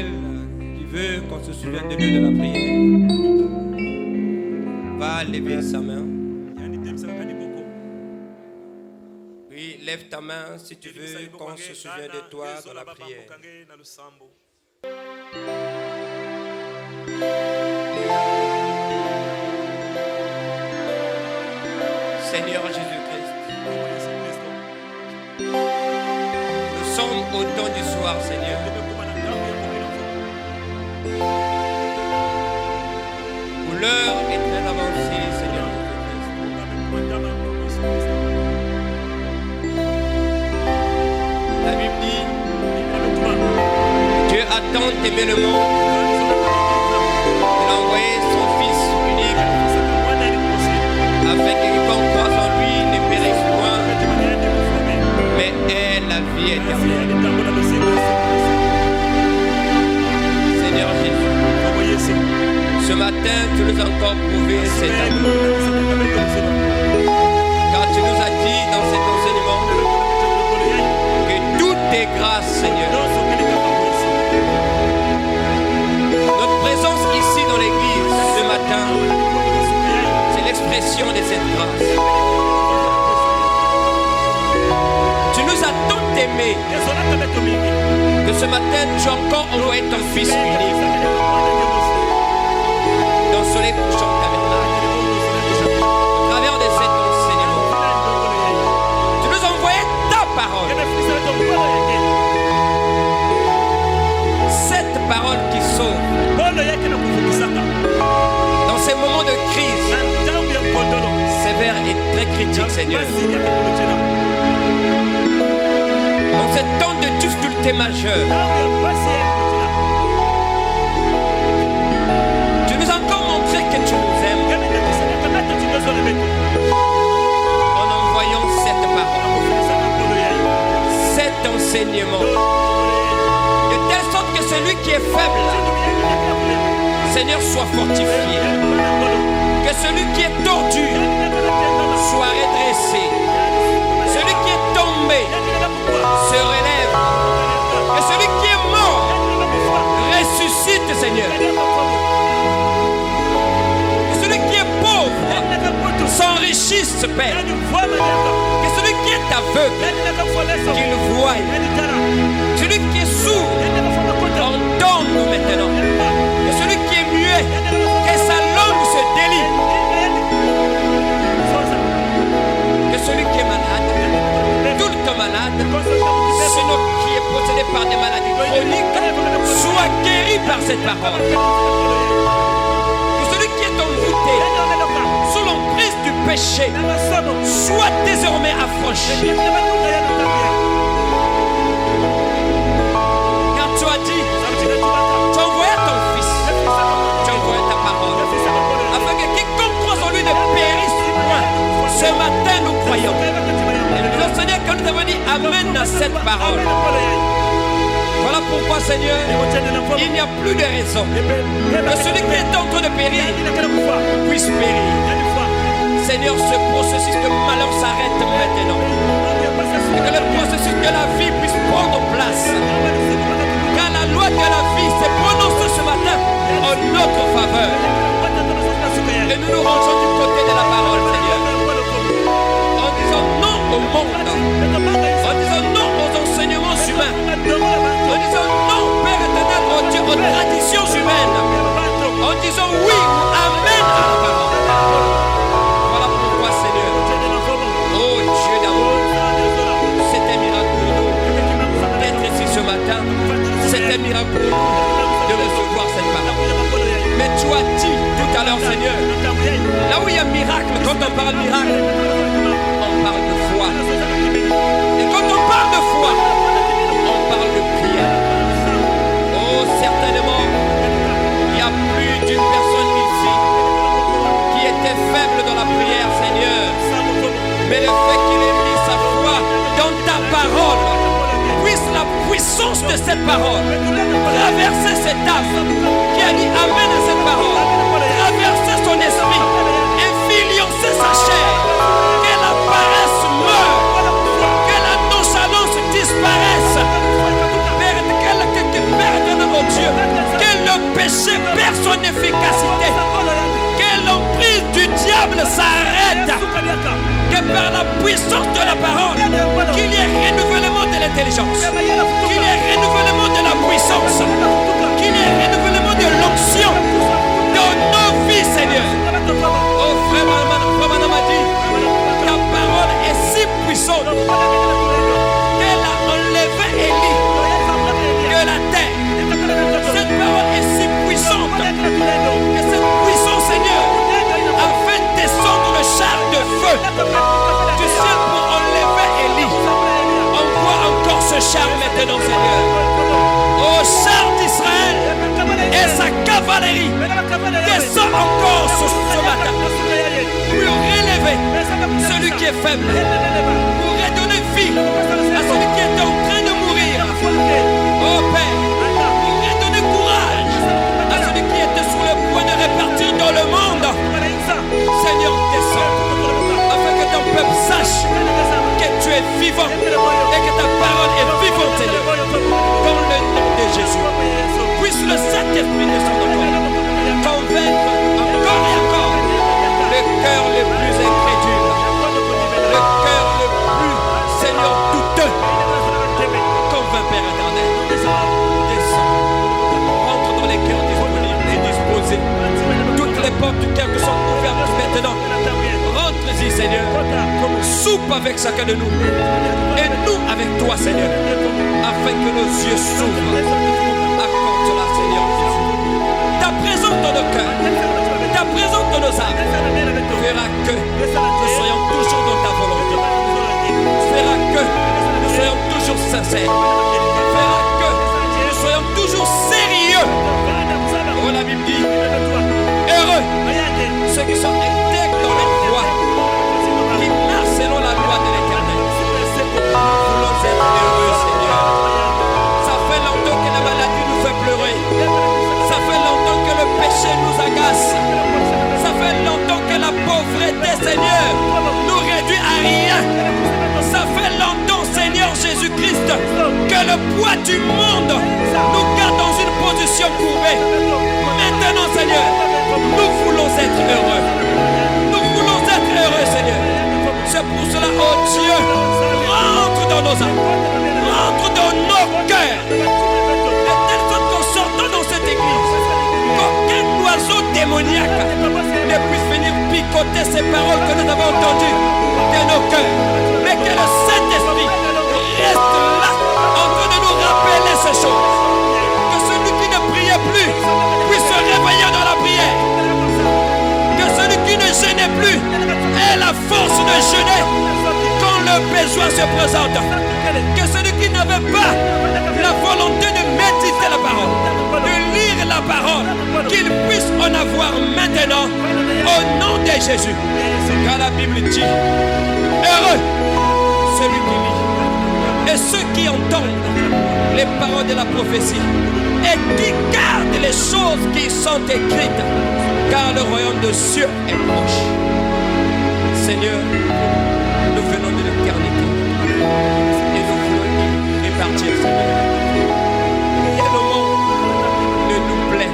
tel qui veut qu'on se souvienne de lui de la prière va lever sa main. Oui, lève ta main si tu veux qu'on se souvienne de toi dans la prière. Seigneur Jésus-Christ, nous sommes au temps du soir, Seigneur. Où l'heure est très avancée, Seigneur Jésus-Christ. La Bible dit, Dieu a tant aimé le monde qu'il a envoyé son Fils unique afin que quiconque croise en lui ne périsse point, mais ait la vie éternelle. Seigneur Jésus, ce matin tu nous as encore prouvé cet amour, car tu nous as dit dans cet enseignement que tout est grâce, Seigneur. Notre présence ici dans l'église ce matin, c'est l'expression de cette grâce. Tu nous as tant aimés que ce matin tu as encore envoyé ton Fils unique dans ce soleil couchant tabernacle. Au travers de cet enseignement, tu nous as envoyé ta parole. Cette parole qui sauve. Dans ces moments de crise sévère et très critique, Seigneur. Dans ce temps de difficulté majeure, tu nous as encore montré que tu nous aimes en envoyant cette parole, cet enseignement, de telle sorte que celui qui est faible, Seigneur, soit fortifié, que celui qui est tordu soit redressé, celui qui est tombé se relève, que celui qui est mort ressuscite, Seigneur, que celui qui est pauvre s'enrichisse, Père, que celui qui est aveugle qu'il voie, celui qui est sourd entende-nous maintenant, que celui qui est muet, que sa langue se délivre, que celui qui est malade, tout le temps malade, sinon qui est possédé par des maladies chroniques, soit guéri par cette parole. Que celui qui est envoûté sous l'emprise du péché soit désormais affranchi. Car tu as dit, tu as envoyé ton Fils, tu as envoyé ta parole, afin que quiconque croise en lui ne périsse point. Ce matin nous croyons. Et nous disons, Seigneur, que nous avons dit Amen à cette parole. Voilà pourquoi, Seigneur, il n'y a plus de raison que celui qui est en train de périr puisse périr. Seigneur, ce processus de malheur s'arrête maintenant. Et que le processus de la vie puisse prendre place. Car la loi de la vie s'est prononcée ce matin en notre faveur. Et nous nous rangeons du côté de la parole, Seigneur. En disant non au monde. En disant non aux enseignements humains. En disant non, Père éternel, aux traditions humaines. En disant oui ou amen à la parole. Voilà pourquoi, Seigneur, oh Dieu d'amour, c'est un miracle pour nous d'être ici ce matin. C'est un miracle pour nous de recevoir cette parole. Mais tu as dit tout à l'heure, Seigneur, là où il y a miracle, quand on parle miracle, on parle de foi. Et quand on parle de foi, on parle de prière. Oh, certainement, il y a plus d'une personne ici qui était faible dans la prière, Seigneur. Mais le fait qu'il ait mis sa foi dans ta parole, puisse la puissance de cette parole traverser cette âme qui a dit Amen à cette parole, traverser son esprit, influencer sa chair, que la paresse meure, que la nonchalance disparaisse, Père de notre Dieu, son efficacité. Que l'emprise du diable s'arrête. Que par la puissance de la parole, qu'il y ait renouvellement de l'intelligence, qu'il y ait renouvellement de la puissance, qu'il y ait renouvellement de l'onction dans nos vies, Seigneur. Oh frère Madame a dit, ta parole est si puissante qu'elle a enlevé Élie de la terre. Cette parole est si puissante que cette puissance, Seigneur, a fait descendre le char de feu du ciel pour enlever Élie. Envoie encore ce char maintenant, Seigneur. Au char d'Israël et sa cavalerie descend encore ce matin pour relever celui qui est faible, pour redonner vie à celui qui est en train de mourir. Oh Père, pour redonner courage à celui qui était sur le point de repartir dans le monde. Seigneur, descends afin que ton peuple sache que tu es vivant et que ta parole est vivante, Seigneur. Dans le nom de Jésus, puisse le Saint-Esprit descendre encore, convaincre encore et encore le cœur le plus incrédule, le cœur le plus, Seigneur, douteux. Convainc, Père éternel, descends, rentre dans les cœurs disponibles et disposés. Toutes les portes du cœur qui sont ouvertes maintenant, rentre-y, Seigneur, soupe avec chacun de nous et nous avec toi, Seigneur, afin que nos yeux s'ouvrent. Accorde-la, Seigneur Jésus. Ta présence dans nos cœurs, ta présence dans nos âmes fera que nous soyons toujours dans ta volonté, fera que nous soyons toujours sincères, fera que nous soyons toujours sérieux. Oh, la Bible dit, heureux ceux qui sont intègres dans leur foi, qui marchent selon la loi de l'Éternel. Nous voulons être heureux, Seigneur. Ça fait longtemps que la maladie nous fait pleurer. Ça fait longtemps que le péché nous agace. Ça fait longtemps que la pauvreté, Seigneur, nous réduit à rien. Ça fait longtemps, Seigneur Jésus-Christ, que le poids du monde nous garde dans une position courbée. Maintenant, Seigneur, nous voulons être heureux. Nous voulons être heureux, Seigneur. C'est pour cela, oh Dieu, rentre dans nos âmes, rentre dans nos cœurs, de telle sorte qu'en sortant dans cette église, qu'aucun oiseau démoniaque ne puisse venir picoter ces paroles que nous avons entendues de nos cœurs, mais que le Saint-Esprit reste là, en train de nous rappeler ces choses. Que celui qui ne priait plus puisse se réveiller dans la prière. Que celui qui ne gênait plus ait la force de jeûner quand le besoin se présente. Que celui qui n'avait pas la volonté de méditer la parole, de lire la parole, qu'il puisse en avoir maintenant au nom de Jésus. Car la Bible dit, heureux celui qui lit et ceux qui entendent les paroles de la prophétie et qui gardent les choses qui sont écrites, car le royaume de Dieu est proche. Seigneur, nous venons de l'éternité et nous voulons y partir, Seigneur. Rien au monde ne nous plaît.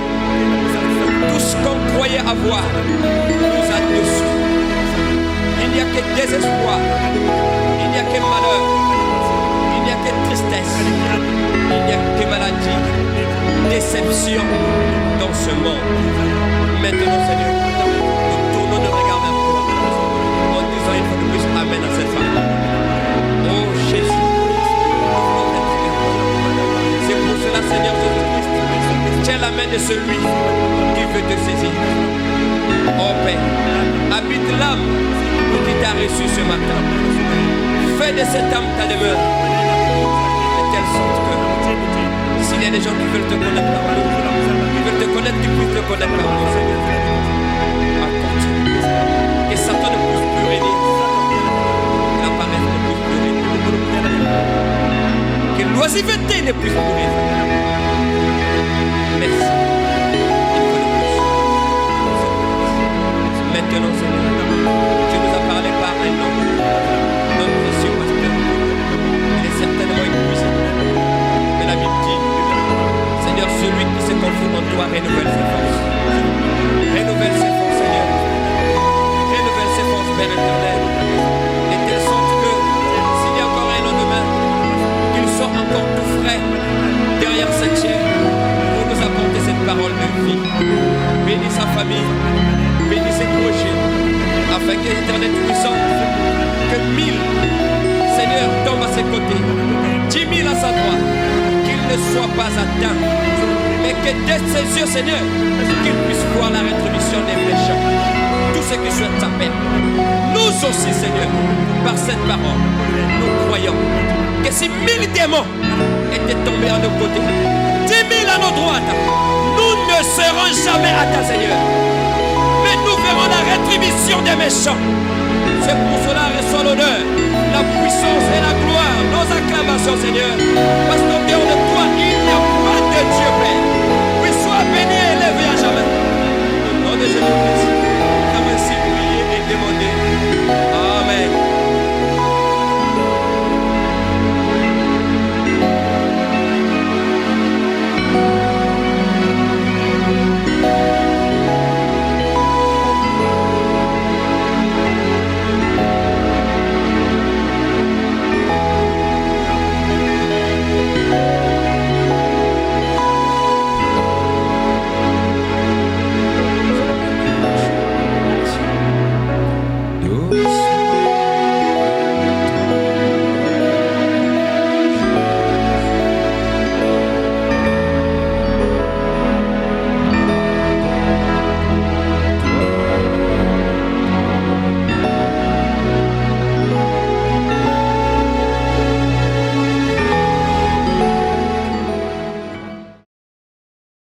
Tout ce qu'on croyait avoir nous a dessus. Il n'y a que désespoir, il n'y a que malheur, il n'y a que tristesse, il n'y a que maladie, déception dans ce monde. Maintenant, Seigneur, nous tournons le regard vers toi en disant une fois de plus Amen à cette femme. Oh Jésus, c'est pour cela, Seigneur Jésus-Christ, tiens la main de celui qui veut te saisir. Oh Père, habite l'âme qui t'a reçu ce matin. Fais de cette âme ta demeure, de telle sorte que s'il y a des gens qui veulent te connaître par nous, qui veulent te connaître, qui puissent te connaître par nous, Seigneur. Accorde que Satan ne puisse plus régner, que la paresse ne puisse plus régner, que l'oisiveté ne puisse plus régner. Merci. Maintenant, Seigneur, tu nous as parlé par un nom, notre précieux pasteur. Il est certainement épuisé. Mais la Bible dit, Seigneur, celui qui se confie en toi renouvelle ses forces. Saint-Cher pour nous apporter cette parole de vie. Bénis sa famille, bénis ses projets, afin que l'Éternel puissant, que 1000, Seigneur, tombent à ses côtés, 10 000 à sa droite, qu'il ne soit pas atteint, mais que dès ses yeux, Seigneur, qu'il puisse voir la rétribution des méchants, tous ceux qui souhaitent sa paix. Nous aussi, Seigneur, par cette parole, nous croyons que si 1000 démons étaient tombés à nos côtés, 10 000 à nos droites, nous ne serons jamais atteints, Seigneur. Mais nous verrons la rétribution des méchants. C'est pour cela reçoit l'honneur, la puissance et la gloire, nos acclamations, Seigneur. Parce qu'en dehors de toi, il n'y a pas de Dieu, Père. Oui, sois béni et élevé à jamais. Au nom de Jésus-Christ, comme ainsi prier et demander. Amen. Douce